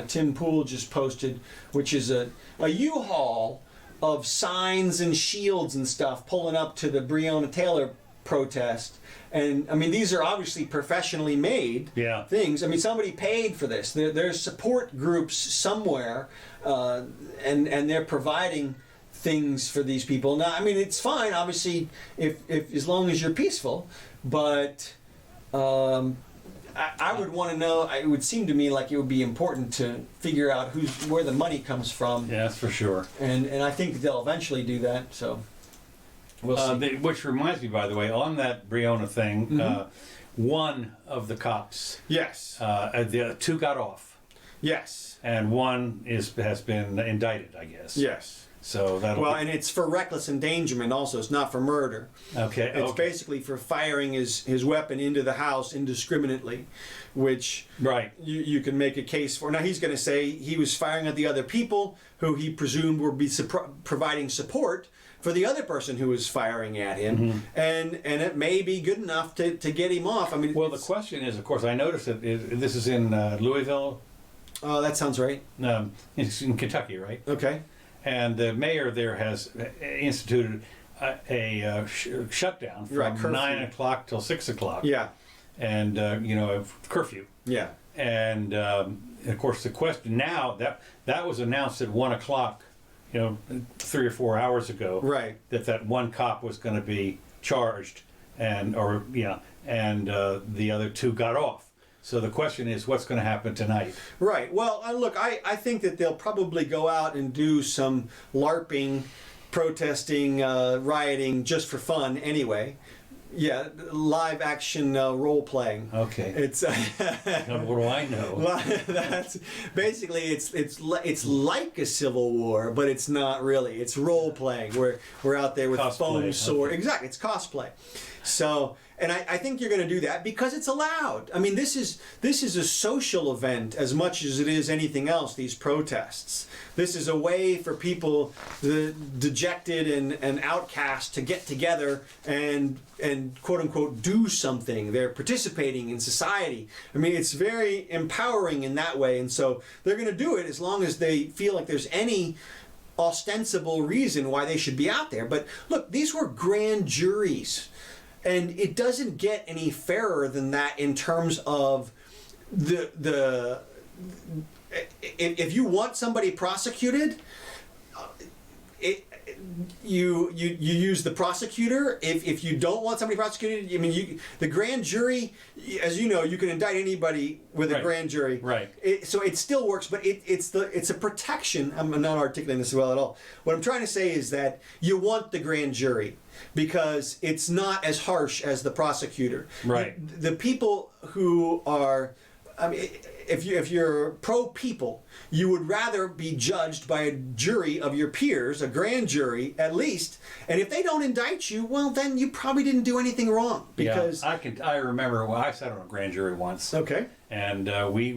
Tim Pool just posted, which is a U-Haul of signs and shields and stuff pulling up to the Breonna Taylor protest. And I mean, these are obviously professionally made things. I mean, somebody paid for this. There's support groups somewhere, and they're providing things for these people. Now, I mean, it's fine, obviously, if as long as you're peaceful. But I would want to know. It would seem to me like it would be important to figure out where the money comes from. Yeah, that's for sure. And I think they'll eventually do that. So. We'll see. Which reminds me, by the way, on that Breonna thing, one of the cops, yes, the two got off, yes, and one has been indicted, I guess. Yes. So that'll and it's for reckless endangerment. Also, it's not for murder. Okay. It's basically for firing his weapon into the house indiscriminately, which you can make a case for. Now he's going to say he was firing at the other people who he presumed would be providing support for the other person who was firing at him, and it may be good enough to get him off. I mean, well, the question is, of course, I noticed that this is in Louisville. Oh, that sounds right. It's in Kentucky, right? Okay. And the mayor there has instituted a shutdown from 9 o'clock till 6 o'clock. Yeah. And a curfew. Yeah. And of course, the question now that was announced at 1 o'clock. 3 or 4 hours ago, right? That one cop was going to be charged, and the other two got off. So the question is, what's going to happen tonight? Right. Well, look, I think that they'll probably go out and do some LARPing, protesting, rioting just for fun anyway. Yeah, live action role playing. Okay. It's what do I know? That's basically it's like a civil war, but it's not really. It's role playing. We're out there with foam sword. Okay. Exactly, it's cosplay. So, and I think you're going to do that because it's allowed. I mean, this is a social event as much as it is anything else. These protests. This is a way for people, the dejected and outcast, to get together and quote unquote do something. They're participating in society. I mean, it's very empowering in that way, and so they're going to do it as long as they feel like there's any ostensible reason why they should be out there. But look, these were grand juries. And it doesn't get any fairer than that in terms of if you want somebody prosecuted, you use the prosecutor. If you don't want somebody prosecuted, I mean, the grand jury, as you know, you can indict anybody with a grand jury. Right. So it still works, but it's a protection. I'm not articulating this well at all. What I'm trying to say is that you want the grand jury because it's not as harsh as the prosecutor. Right. The people who are, I mean, if you're pro-people, you would rather be judged by a jury of your peers, a grand jury at least, and if they don't indict you, well, then you probably didn't do anything wrong. Because I remember I sat on a grand jury once. Okay. And we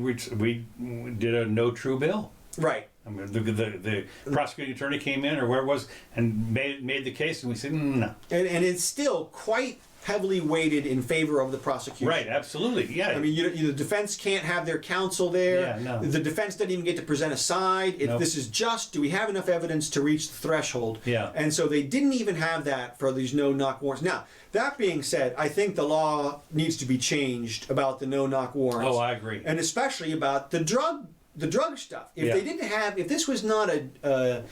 did a no true bill. Right. I mean, the prosecuting attorney came in or where it was and made the case, and we said no. And it's still quite heavily weighted in favor of the prosecution. Right, absolutely, yeah. I mean, the defense can't have their counsel there. Yeah, no. The defense doesn't even get to present a side. Nope. This is just, do we have enough evidence to reach the threshold? Yeah. And so they didn't even have that for these no-knock warrants. Now, that being said, I think the law needs to be changed about the no-knock warrants. Oh, I agree. And especially about the drug the drug stuff. If they didn't have, if this was not a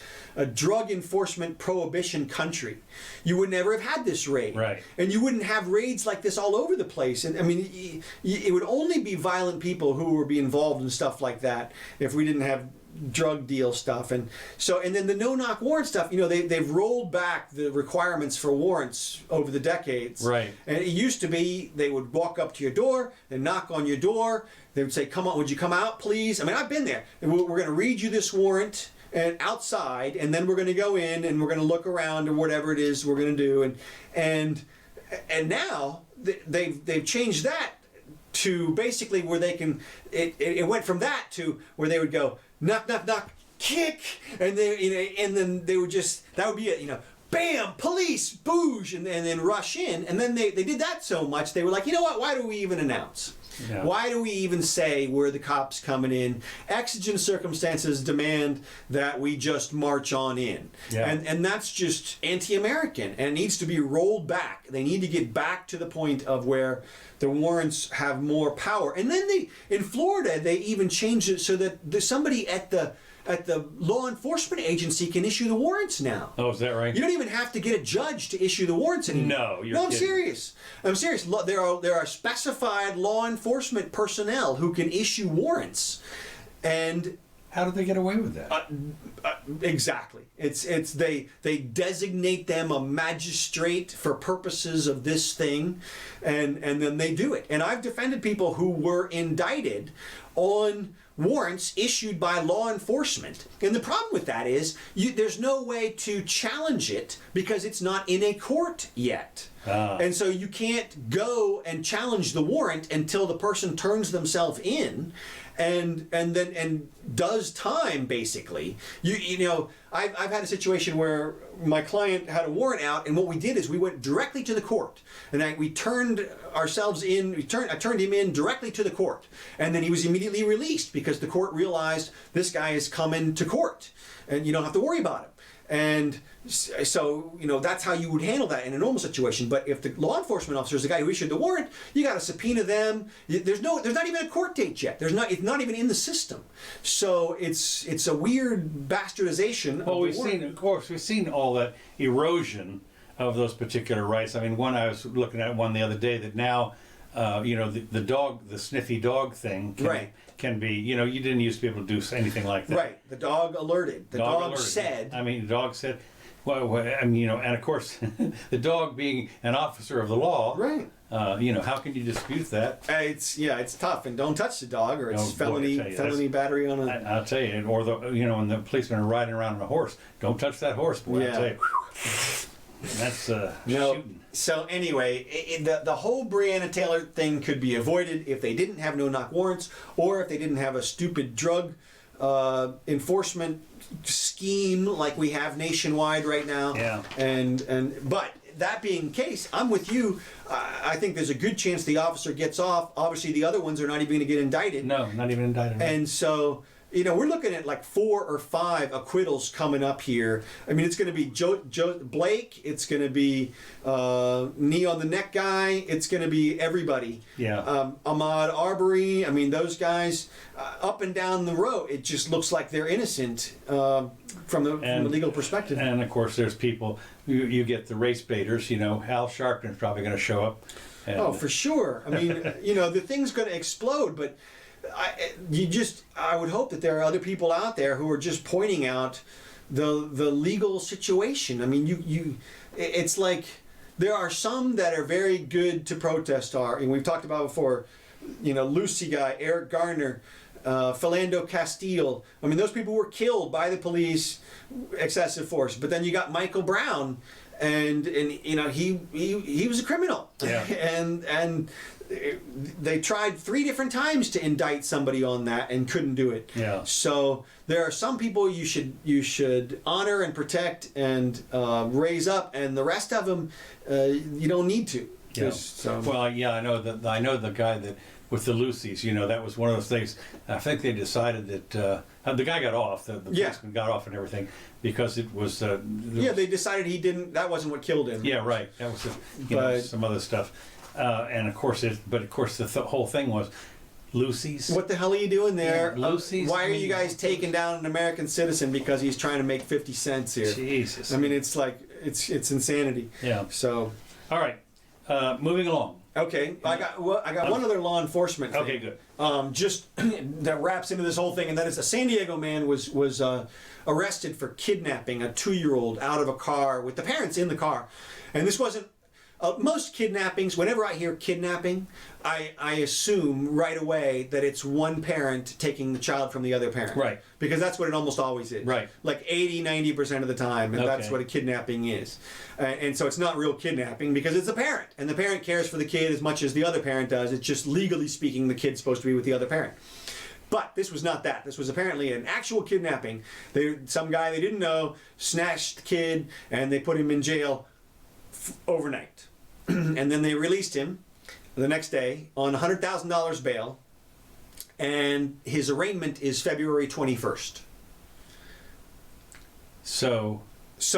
drug enforcement prohibition country, you would never have had this raid. Right. And you wouldn't have raids like this all over the place. And I mean, it would only be violent people who would be involved in stuff like that if we didn't have drug deal stuff. And so, and then the no-knock warrant stuff, you know, they've rolled back the requirements for warrants over the decades. Right. And it used to be they would walk up to your door and knock on your door. They would say, come on, would you come out, please? I mean, I've been there. And we're going to read you this warrant and outside, and then we're going to go in and we're going to look around or whatever it is we're going to do. And now they've changed that to basically where they can, it went from that to where they would go, knock, knock, knock, kick, and then, you know, and then they would just, that would be it, you know, bam, police, boosh, and then rush in. And then they did that so much, they were like, you know what, why do we even announce? Yeah. Why do we even say we're the cops coming in? Exigent circumstances demand that we just march on in. Yeah. And that's just anti-American, and it needs to be rolled back. They need to get back to the point of where the warrants have more power. And then in Florida, they even changed it so that there's somebody at the law enforcement agency can issue the warrants now. Oh, is that right? You don't even have to get a judge to issue the warrants anymore. No, you're I'm kidding. serious. I'm serious. There are specified law enforcement personnel who can issue warrants, and How did they get away with that? exactly. It's they designate them a magistrate for purposes of this thing, and then they do it. And I've defended people who were indicted on warrants issued by law enforcement. And the problem with that is there's no way to challenge it because it's not in a court yet. And so you can't go and challenge the warrant until the person turns themselves in and does time, basically. You know, I've had a situation where my client had a warrant out, and what we did is we went directly to the court, and we turned ourselves in. I turned him in directly to the court, and then he was immediately released because the court realized this guy is coming to court, and you don't have to worry about him. And so, you know, that's how you would handle that in a normal situation. But if the law enforcement officer is the guy who issued the warrant, you got to subpoena them. There's not even a court date yet. It's not even in the system. So it's a weird bastardization. Well, we've seen all that erosion of those particular rights. I mean, I was looking at one the other day that now, you know, the sniffy dog thing can be, you know, you didn't used to be able to do anything like that. Right. The dog alerted. The dog said. I mean, the dog said, well, I mean, you know, and of course, the dog being an officer of the law. Right. You know, how can you dispute that? It's tough, and don't touch the dog, or it's felony battery on a. I'll tell you, or when the policemen are riding around on a horse, don't touch that horse, boy. Yeah. I'll tell you. That's shooting. So anyway, the whole Breonna Taylor thing could be avoided if they didn't have no-knock warrants, or if they didn't have a stupid drug enforcement scheme like we have nationwide right now. Yeah. But that being the case, I'm with you. I think there's a good chance the officer gets off. Obviously, the other ones are not even going to get indicted. No, not even indicted. And so, you know, we're looking at like 4 or 5 acquittals coming up here. I mean, it's going to be Joe Blake. It's going to be knee on the neck guy. It's going to be everybody. Yeah. Ahmaud Arbery. I mean, those guys up and down the road. It just looks like they're innocent from the legal perspective. And of course, there's people. You get the race baiters. You know, Al Sharpton's probably going to show up. And, for sure. I mean, you know, the thing's going to explode, but. I would hope that there are other people out there who are just pointing out the legal situation. I mean, it's like there are some that are very good to protest and we've talked about before, you know, Lucy guy, Eric Garner, Philando Castile. I mean, those people were killed by the police, excessive force. But then you got Michael Brown, and you know, he was a criminal. Yeah. and they tried 3 different times to indict somebody on that and couldn't do it. Yeah. So there are some people you should honor and protect and raise up, and the rest of them you don't need to. Yeah. Well, yeah, I know the guy that with the Lucys. You know, that was one of those things. I think they decided that the guy got off. The policeman got off and everything because it was. They decided he didn't. That wasn't what killed him. Yeah, right. That was some other stuff. And of course, the whole thing was, Lucy's. What the hell are you doing there? Yeah, Lucy's. Why are you guys taking down an American citizen because he's trying to make 50 cents here? Jesus. I mean, it's like, it's insanity. Yeah. So. All right. Moving along. Okay, I got one other law enforcement thing. Okay, good. Just that wraps into this whole thing, and that is a San Diego man was arrested for kidnapping a 2-year-old out of a car with the parents in the car, and this wasn't. Most kidnappings, whenever I hear kidnapping, I assume right away that it's one parent taking the child from the other parent. Right. Because that's what it almost always is. Right. Like 80-90% of the time, and that's Okay. what a kidnapping is. And so it's not real kidnapping because it's a parent, and the parent cares for the kid as much as the other parent does. It's just legally speaking, the kid's supposed to be with the other parent. But this was not that. This was apparently an actual kidnapping. Some guy they didn't know snatched the kid, and they put him in jail overnight. And then they released him the next day on $100,000 bail, and his arraignment is February 21st. So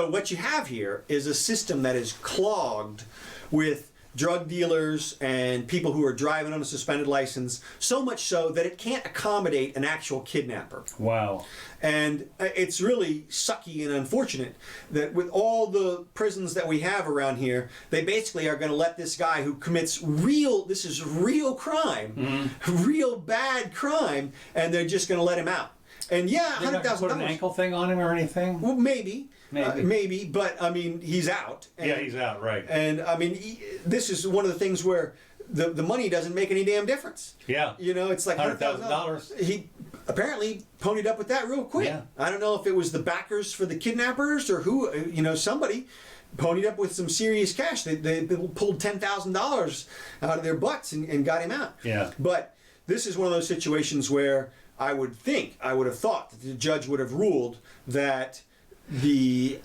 what you have here is a system that is clogged with drug dealers and people who are driving on a suspended license, so much so that it can't accommodate an actual kidnapper. Wow. And it's really sucky and unfortunate that with all the prisons that we have around here, they basically are going to let this guy who commits this is real crime, real bad crime, and they're just going to let him out. And yeah, They're not gonna put an $100,000. ankle thing on him or anything? Well, maybe. Maybe. But I mean, he's out. And, Yeah, he's out, right. And I mean, this is one of the things where the money doesn't make any damn difference. Yeah. You know, it's like $100,000. He apparently ponied up with that real quick. Yeah. I don't know if it was the backers for the kidnappers or who, somebody ponied up with some serious cash. They pulled $10,000 out of their butts and got him out. Yeah. But this is one of those situations where I would have thought that the judge would have ruled that the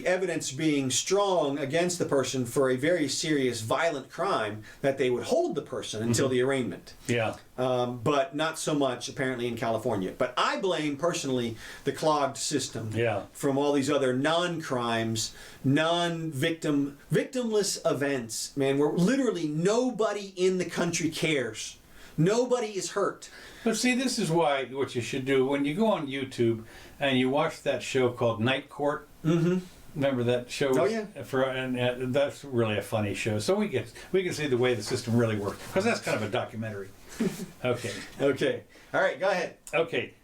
evidence being strong against the person for a very serious violent crime, that they would hold the person until the arraignment. Yeah. But not so much apparently in California. But I blame personally the clogged system from all these other non-crimes, victimless events, man, where literally nobody in the country cares. Nobody is hurt. But see, this is what you should do when you go on YouTube and you watch that show called Night Court. Mm-hmm. Remember that show? Oh yeah. And that's really a funny show. So we can see the way the system really works, because that's kind of a documentary. Okay. Okay. All right. Go ahead. Okay.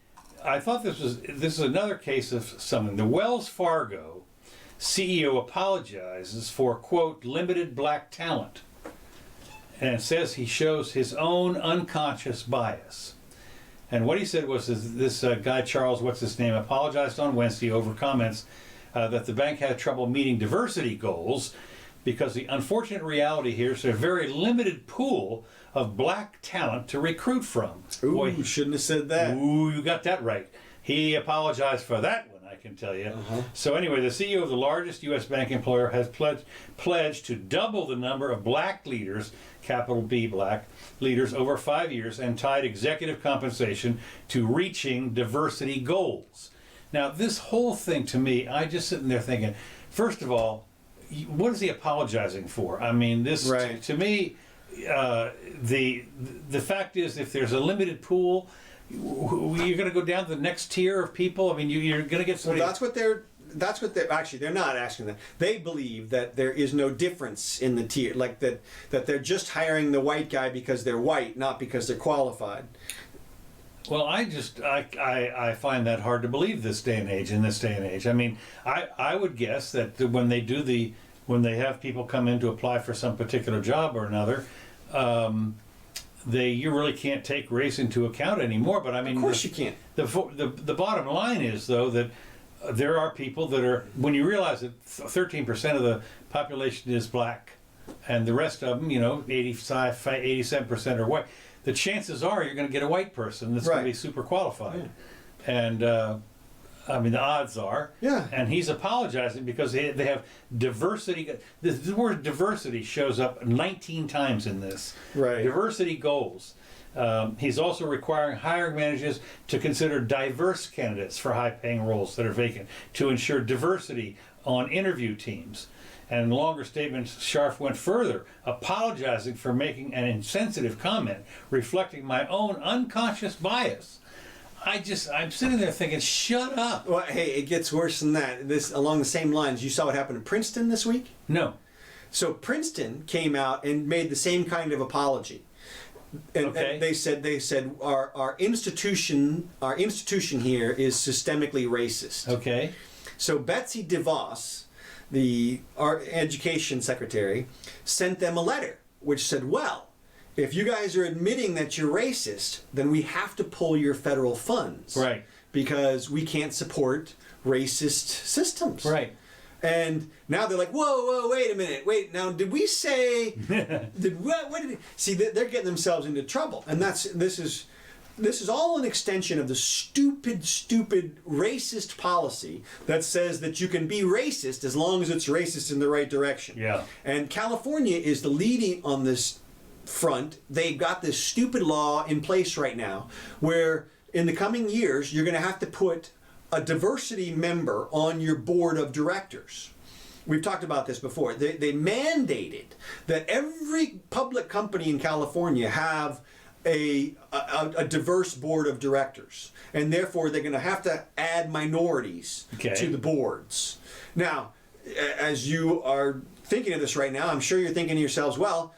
I thought this is another case of something. The Wells Fargo CEO apologizes for, quote, limited black talent, and says he shows his own unconscious bias. And what he said was this guy, Charles, what's his name, apologized on Wednesday over comments that the bank had trouble meeting diversity goals because the unfortunate reality here is a very limited pool of black talent to recruit from. Ooh, Boy, you shouldn't have said that. Ooh, you got that right. He apologized for that one, I can tell you. Uh-huh. So anyway, the CEO of the largest U.S. bank employer has pledged to double the number of black leaders, capital B black, leaders over 5 years, and tied executive compensation to reaching diversity goals. Now, this whole thing to me, I just sitting there thinking, first of all, what is he apologizing for? I mean, this, right. to me, the fact is, if there's a limited pool, you're going to go down to the next tier of people. I mean, you're going to get somebody. Well, that's what they're actually, they're not asking that. They believe that there is no difference in the tier, like that they're just hiring the white guy because they're white, not because they're qualified. Well, I find that hard to believe in this day and age. I mean, I would guess that when they have people come in to apply for some particular job or another, you really can't take race into account anymore. But I mean, of course you can't. The bottom line is, though, that there are people that are, when you realize that 13% of the population is black, and the rest of them, 87% are white, the chances are you're going to get a white person that's going to be super qualified. Yeah. And I mean, the odds are. Yeah. And he's apologizing because they have diversity. The word diversity shows up 19 times in this. Right. Diversity goals. He's also requiring hiring managers to consider diverse candidates for high-paying roles that are vacant to ensure diversity on interview teams. And in longer statements, Scharf went further, apologizing for making an insensitive comment, reflecting my own unconscious bias. I'm sitting there thinking, shut up. Well, hey, it gets worse than that. This, along the same lines, you saw what happened in Princeton this week? No. So Princeton came out and made the same kind of apology. And they said our institution here is systemically racist. Okay. So Betsy DeVos, our education secretary, sent them a letter which said, well, if you guys are admitting that you're racist, then we have to pull your federal funds. Right. Because we can't support racist systems. Right. And now they're like, whoa, wait a minute. Wait, now did we say, see, they're getting themselves into trouble. And this is all an extension of the stupid racist policy that says that you can be racist as long as it's racist in the right direction. Yeah. And California is the leading on this front. They've got this stupid law in place right now where in the coming years you're going to have to put a diversity member on your board of directors. We've talked about this before. They mandated that every public company in California have a diverse board of directors, and therefore they're going to have to add minorities to the boards. Now, as you are thinking of this right now, I'm sure you're thinking to yourselves, well,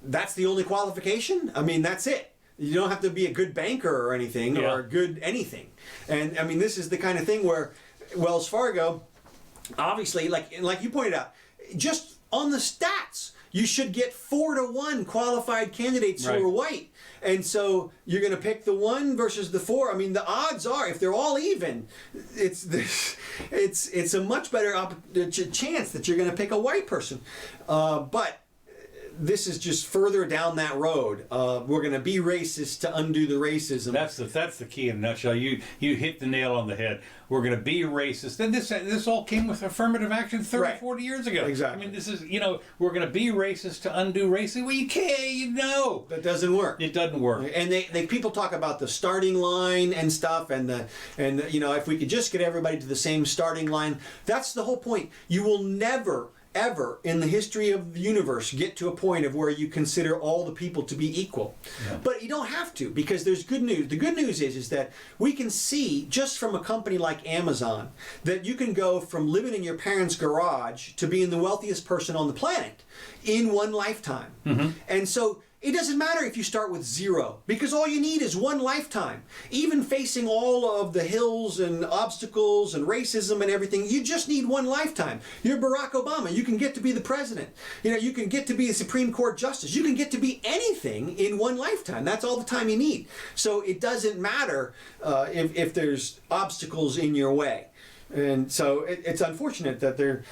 that's the only qualification? I mean, that's it. You don't have to be a good banker or anything, or a good anything. And I mean, this is the kind of thing where Wells Fargo, obviously, like you pointed out, just on the stats, you should get 4-to-1 qualified candidates who are white. And so you're going to pick the 1 versus the 4. I mean, the odds are, if they're all even, it's a much better chance that you're going to pick a white person. But this is just further down that road. We're going to be racist to undo the racism. That's the key in a nutshell. You hit the nail on the head. We're going to be racist. And this all came with affirmative action 30, 40 years ago. Exactly. I mean, this is, we're going to be racist to undo racism. Well, you can't, That doesn't work. It doesn't work. And they people talk about the starting line and stuff, and if we could just get everybody to the same starting line, that's the whole point. You will never ever in the history of the universe get to a point of where you consider all the people to be equal. Yeah. But you don't have to, because there's good news. The good news is that we can see just from a company like Amazon that you can go from living in your parents' garage to being the wealthiest person on the planet in one lifetime. Mm-hmm. And so it doesn't matter if you start with 0, because all you need is one lifetime. Even facing all of the hills and obstacles and racism and everything, you just need one lifetime. You're Barack Obama. You can get to be the president. You can get to be a Supreme Court justice. You can get to be anything in one lifetime. That's all the time you need. So it doesn't matter if there's obstacles in your way. And so it's unfortunate that the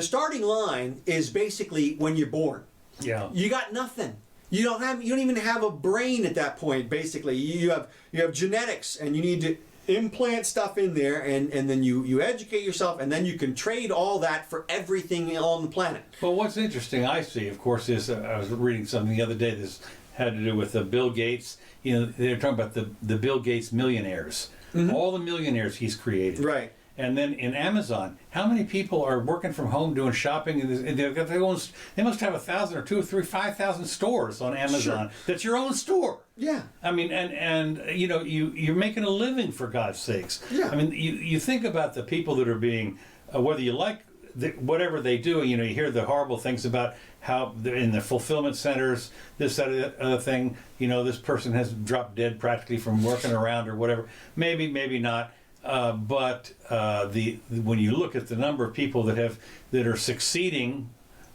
starting line is basically when you're born. Yeah. You got nothing. You don't even have a brain at that point. Basically, you have genetics, and you need to implant stuff in there, and then you educate yourself, and then you can trade all that for everything on the planet. Well, what's interesting, I see, of course, is I was reading something the other day. This had to do with Bill Gates. They're talking about the Bill Gates millionaires, all the millionaires he's created. Right. And then in Amazon, how many people are working from home doing shopping? And they must have 1,000 or 2 or 3, 5,000 stores on Amazon. Sure. That's your own store. Yeah. I mean, and you're making a living, for God's sakes. Yeah. I mean, you think about the people that are being, whether you like whatever they do, you hear the horrible things about how in the fulfillment centers, this, that, other thing, this person has dropped dead practically from working around or whatever. Maybe not. But when you look at the number of people that are succeeding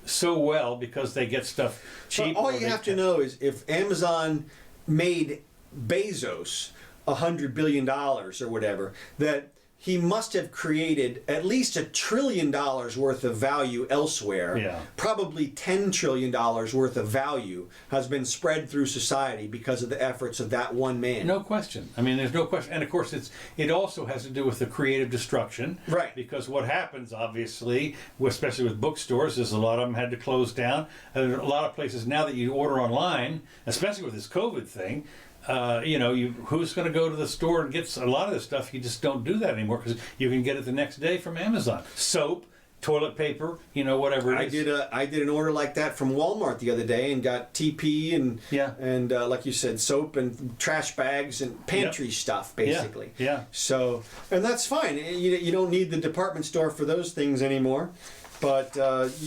so well because they get stuff cheap. All you have to know is if Amazon made Bezos $100 billion or whatever, that he must have created at least $1 trillion worth of value elsewhere. Yeah. Probably $10 trillion worth of value has been spread through society because of the efforts of that one man. No question. I mean, there's no question. And of course, it also has to do with the creative destruction. Right. Because what happens, obviously, especially with bookstores, is a lot of them had to close down. And a lot of places now that you order online, especially with this COVID thing, who's going to go to the store and get a lot of this stuff? You just don't do that anymore because you can get it the next day from Amazon. Soap, toilet paper, whatever it is. I did an order like that from Walmart the other day and got TP and like you said, soap and trash bags and pantry stuff basically. Yeah. So, and that's fine. You don't need the department store for those things anymore, but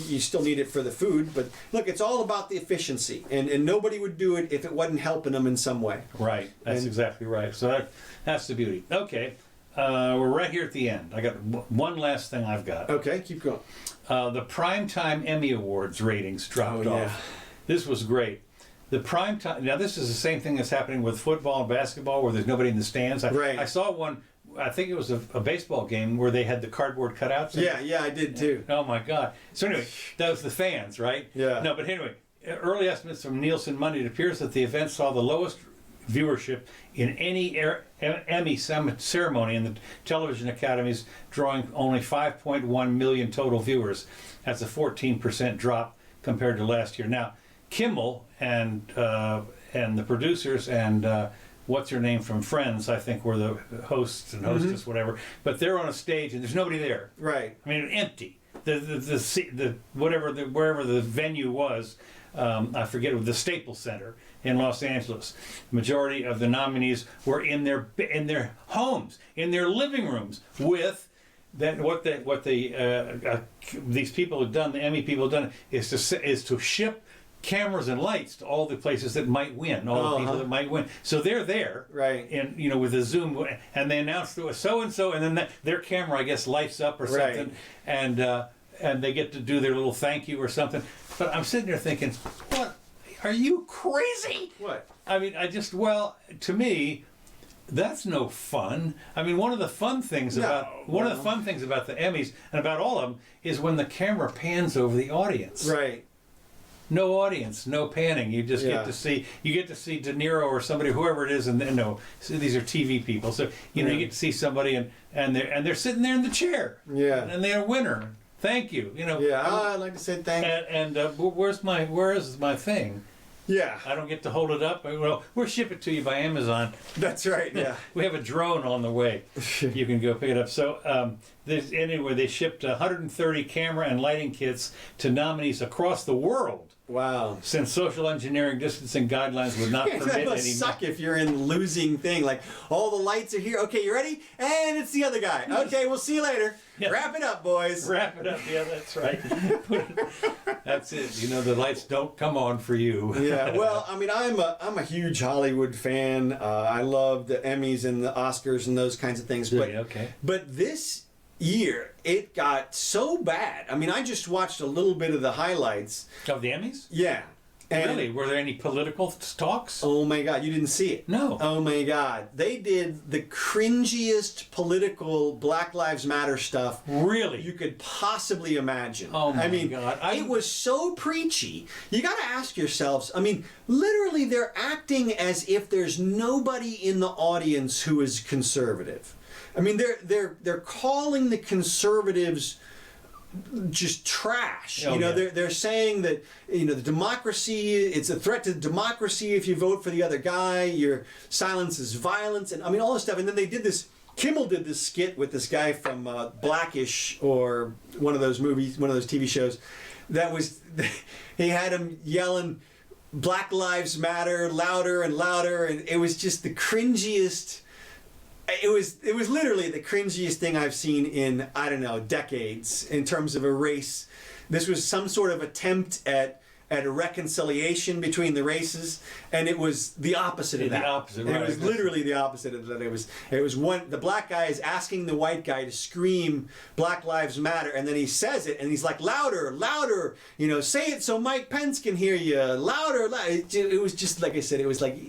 you still need it for the food. But look, it's all about the efficiency, and nobody would do it if it wasn't helping them in some way. Right. That's exactly right. So that's the beauty. Okay. We're right here at the end. I got one last thing I've got. Okay, keep going. The Primetime Emmy Awards ratings dropped off. This was great. The Primetime, now this is the same thing that's happening with football and basketball where there's nobody in the stands. I saw one, I think it was a baseball game where they had the cardboard cutouts. Yeah, I did too. Oh my God. So anyway, that was the fans, right? Yeah. No, but anyway, early estimates from Nielsen Monday, it appears that the event saw the lowest viewership in any Emmy ceremony in the television academies, drawing only 5.1 million total viewers. That's a 14% drop compared to last year. Now, Kimmel and the producers and what's her name from Friends, I think, were the hosts and hostess, whatever. But they're on a stage and there's nobody there. Right. I mean, empty. Wherever the venue was, I forget it was the Staples Center in Los Angeles. The majority of the nominees were in their homes, in their living rooms, with that. These people have done, the Emmy people have done, is to ship cameras and lights to all the places that might win, all the people that might win. So they're there, right? And with a Zoom, and they announce it was so and so, and then their camera, I guess, lights up or something, and they get to do their little thank you or something. But I'm sitting there thinking, what? Are you crazy? What? I mean, to me, that's no fun. I mean, one of the fun things about the Emmys and about all of them is when the camera pans over the audience. Right. No audience, no panning. You just get to see De Niro or somebody, whoever it is, and so these are TV people. So you get to see somebody and they're sitting there in the chair. Yeah. And they're a winner. Thank you. I'd like to say thank you. And where is my thing? Yeah. I don't get to hold it up. Well, we'll ship it to you by Amazon. That's right, yeah. We have a drone on the way. You can go pick it up. So they shipped 130 camera and lighting kits to nominees across the world. Wow. Since social engineering distancing guidelines would not permit that must suck if you're in the losing thing. Like, all the lights are here. Okay, you ready? And it's the other guy. Okay, we'll see you later. Yeah. Wrap it up, boys. Wrap it up. Yeah, that's right. That's it. The lights don't come on for you. Yeah. Well, I mean, I'm a huge Hollywood fan. I love the Emmys and the Oscars and those kinds of things. But But this year it got so bad. I mean, I just watched a little bit of the highlights of the Emmys. Yeah. And really? Were there any political talks? Oh my God, you didn't see it? No. Oh my God. They did the cringiest political Black Lives Matter stuff really you could possibly imagine. Oh my God. It was so preachy. You got to ask yourselves, I mean, literally they're acting as if there's nobody in the audience who is conservative. I mean, they're calling the conservatives just trash. They're saying that the democracy, it's a threat to democracy if you vote for the other guy. Your silence is violence, and I mean all this stuff. And then they did this. Kimmel did this skit with this guy from Blackish or one of those movies, one of those TV shows. That was he had him yelling "Black Lives Matter" louder and louder, and it was just the cringiest. It was literally the cringiest thing I've seen in, I don't know, decades in terms of a race. This was some sort of attempt at a reconciliation between the races, and it was the opposite of that. The opposite, right. It was literally the opposite of that. It was the black guy is asking the white guy to scream Black Lives Matter, and then he says it, and he's like, louder, louder, say it so Mike Pence can hear you, louder, louder. It was just, like I said, it was like,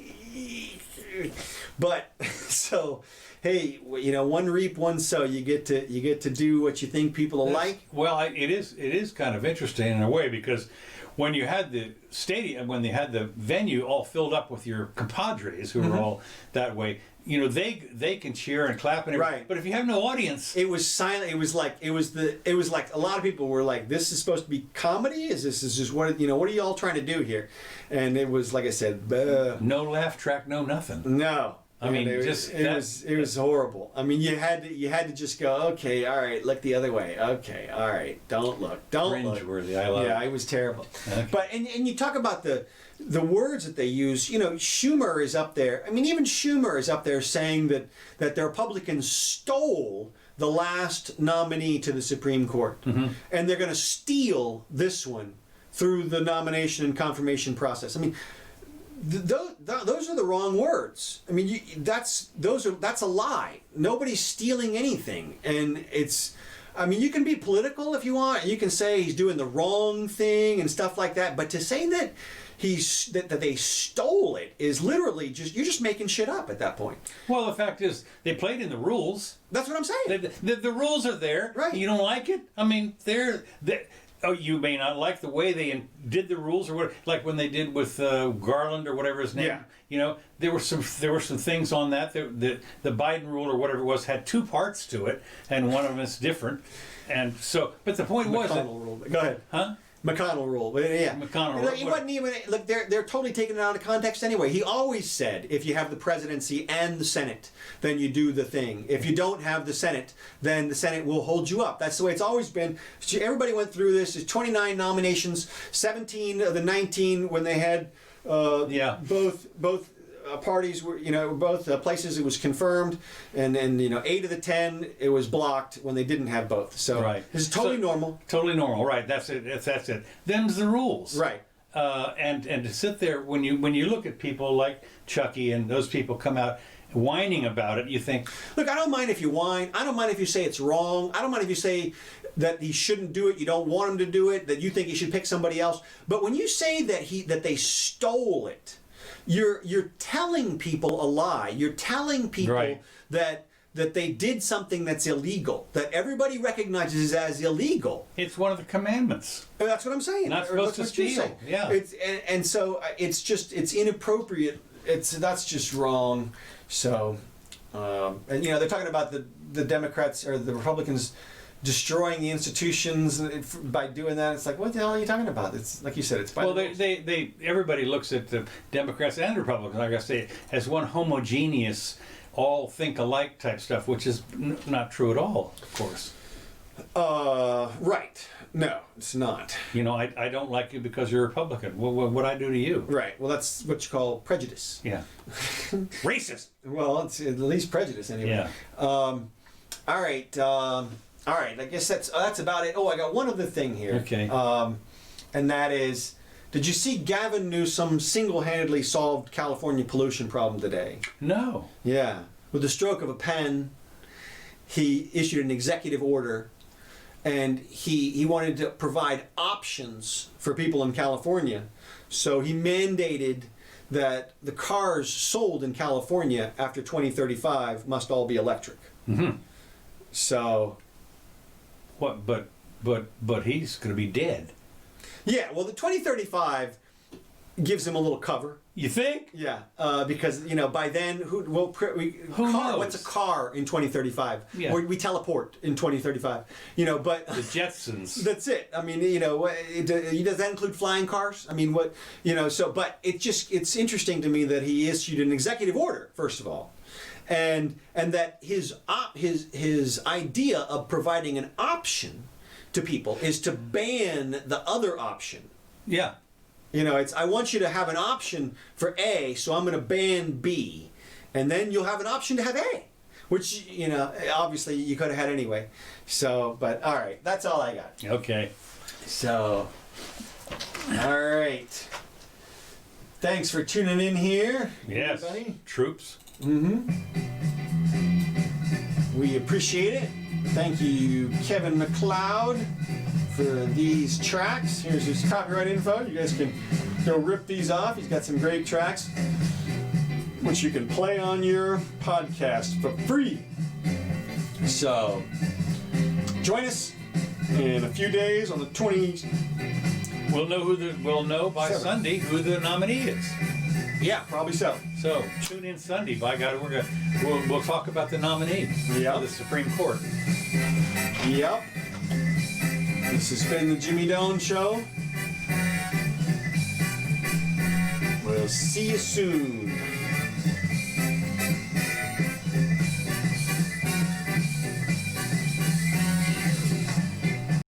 but, so... Hey, one reap, one sow. You get to do what you think people will like. Well, it is kind of interesting in a way, because when you had the stadium, when they had the venue all filled up with your compadres who were all that way, they can cheer and clap and everything. Right. But if you have no audience, it was silent. It was like a lot of people were like, "This is supposed to be comedy. Is just what what are you all trying to do here?" And it was, like I said, no laugh track, no nothing. No. I mean, it was horrible. I mean, you had to just go, okay, all right, look the other way. Okay, all right, don't look. Cringeworthy. I love it. Yeah, it was terrible. Okay. But and you talk about the words that they use. You know, Schumer is up there. I mean, even Schumer is up there saying that the Republicans stole the last nominee to the Supreme Court, and they're going to steal this one through the nomination and confirmation process. I mean, those are the wrong words. I mean, that's a lie. Nobody's stealing anything, and it's. I mean, you can be political if you want. You can say he's doing the wrong thing and stuff like that. But to say that that they stole it is literally you're just making shit up at that point. Well, the fact is, they played in the rules. That's what I'm saying. The rules are there. Right. You don't like it? I mean, oh, you may not like the way they did the rules, or what, like when they did with Garland or whatever his name. Yeah. You know, there were some things on that. The Biden rule or whatever it was had two parts to it, and one of them is different. And so, but the point was that, McConnell rule. Go ahead. huh? McConnell rule. Yeah. McConnell Look, rule. he wasn't even. Look, they're totally taking it out of context anyway. He always said, if you have the presidency and the Senate, then you do the thing. If you don't have the Senate, then the Senate will hold you up. That's the way it's always been. Everybody went through this. There's 29 nominations, 17 of the 19 when they had both parties were, both places it was confirmed, and then 8 of the 10 it was blocked when they didn't have both. So Right. it's totally normal. Totally normal, right? That's it. That's it. Them's the rules, Right. And to sit there when you look at people like Chucky and those people come out whining about it, you think, Look, I don't mind if you whine. I don't mind if you say it's wrong. I don't mind if you say that he shouldn't do it. You don't want him to do it. That you think he should pick somebody else. But when you say that they stole it, you're telling people a lie. You're telling people Right. that they did something that's illegal, that everybody recognizes as illegal. it's one of the commandments. And that's what I'm saying. Not supposed That's to what you're steal. saying. Yeah. And so it's inappropriate. That's just wrong. So, and they're talking about the Democrats or the Republicans destroying the institutions by doing that. It's like, what the hell are you talking about? It's like you said, it's by Well, the rules. everybody looks at the Democrats and Republicans, like I say, as one homogeneous, all think alike type stuff, which is not true at all, of course. Right. No, it's not. I don't like you because you're a Republican. What'd I do to you? Right. Well, that's what you call prejudice. Yeah. Racist. Well, it's at least prejudice anyway. Yeah. All right. All right. I guess that's about it. Oh, I got one other thing here. Okay. And that is, did you see Gavin Newsom single-handedly solved California pollution problem today? No. Yeah. With the stroke of a pen, he issued an executive order, and he wanted to provide options for people in California. So he mandated that the cars sold in California after 2035 must all be electric. Mm-hmm. So, What? But he's going to be dead. yeah, well, the 2035 gives him a little cover. You think? Yeah, because by then, who knows? What's a car in 2035? Yeah. We teleport in 2035. But The Jetsons. that's it. I mean, does that include flying cars? I mean, what So, but it's interesting to me that he issued an executive order first of all, and that his idea of providing an option to people is to ban the other option. Yeah. I want you to have an option for A, so I'm going to ban B, and then you'll have an option to have A, which obviously you could have had anyway. So, but all right, that's all I got. Okay. So, all right. Thanks for tuning in here, Yes. everybody. Troops. We appreciate it. Thank you, Kevin MacLeod, for these tracks. Here's his copyright info. You guys can go rip these off. He's got some great tracks, which you can play on your podcast for free. So, join us in a few days on the 20th. We'll know by Seven. Sunday who the nominee is. Yeah, probably so. So tune in Sunday. By God, we'll talk about the nominee Yeah. for the Supreme Court. Yep. This has been the Jimmy Doane Show. We'll see you soon.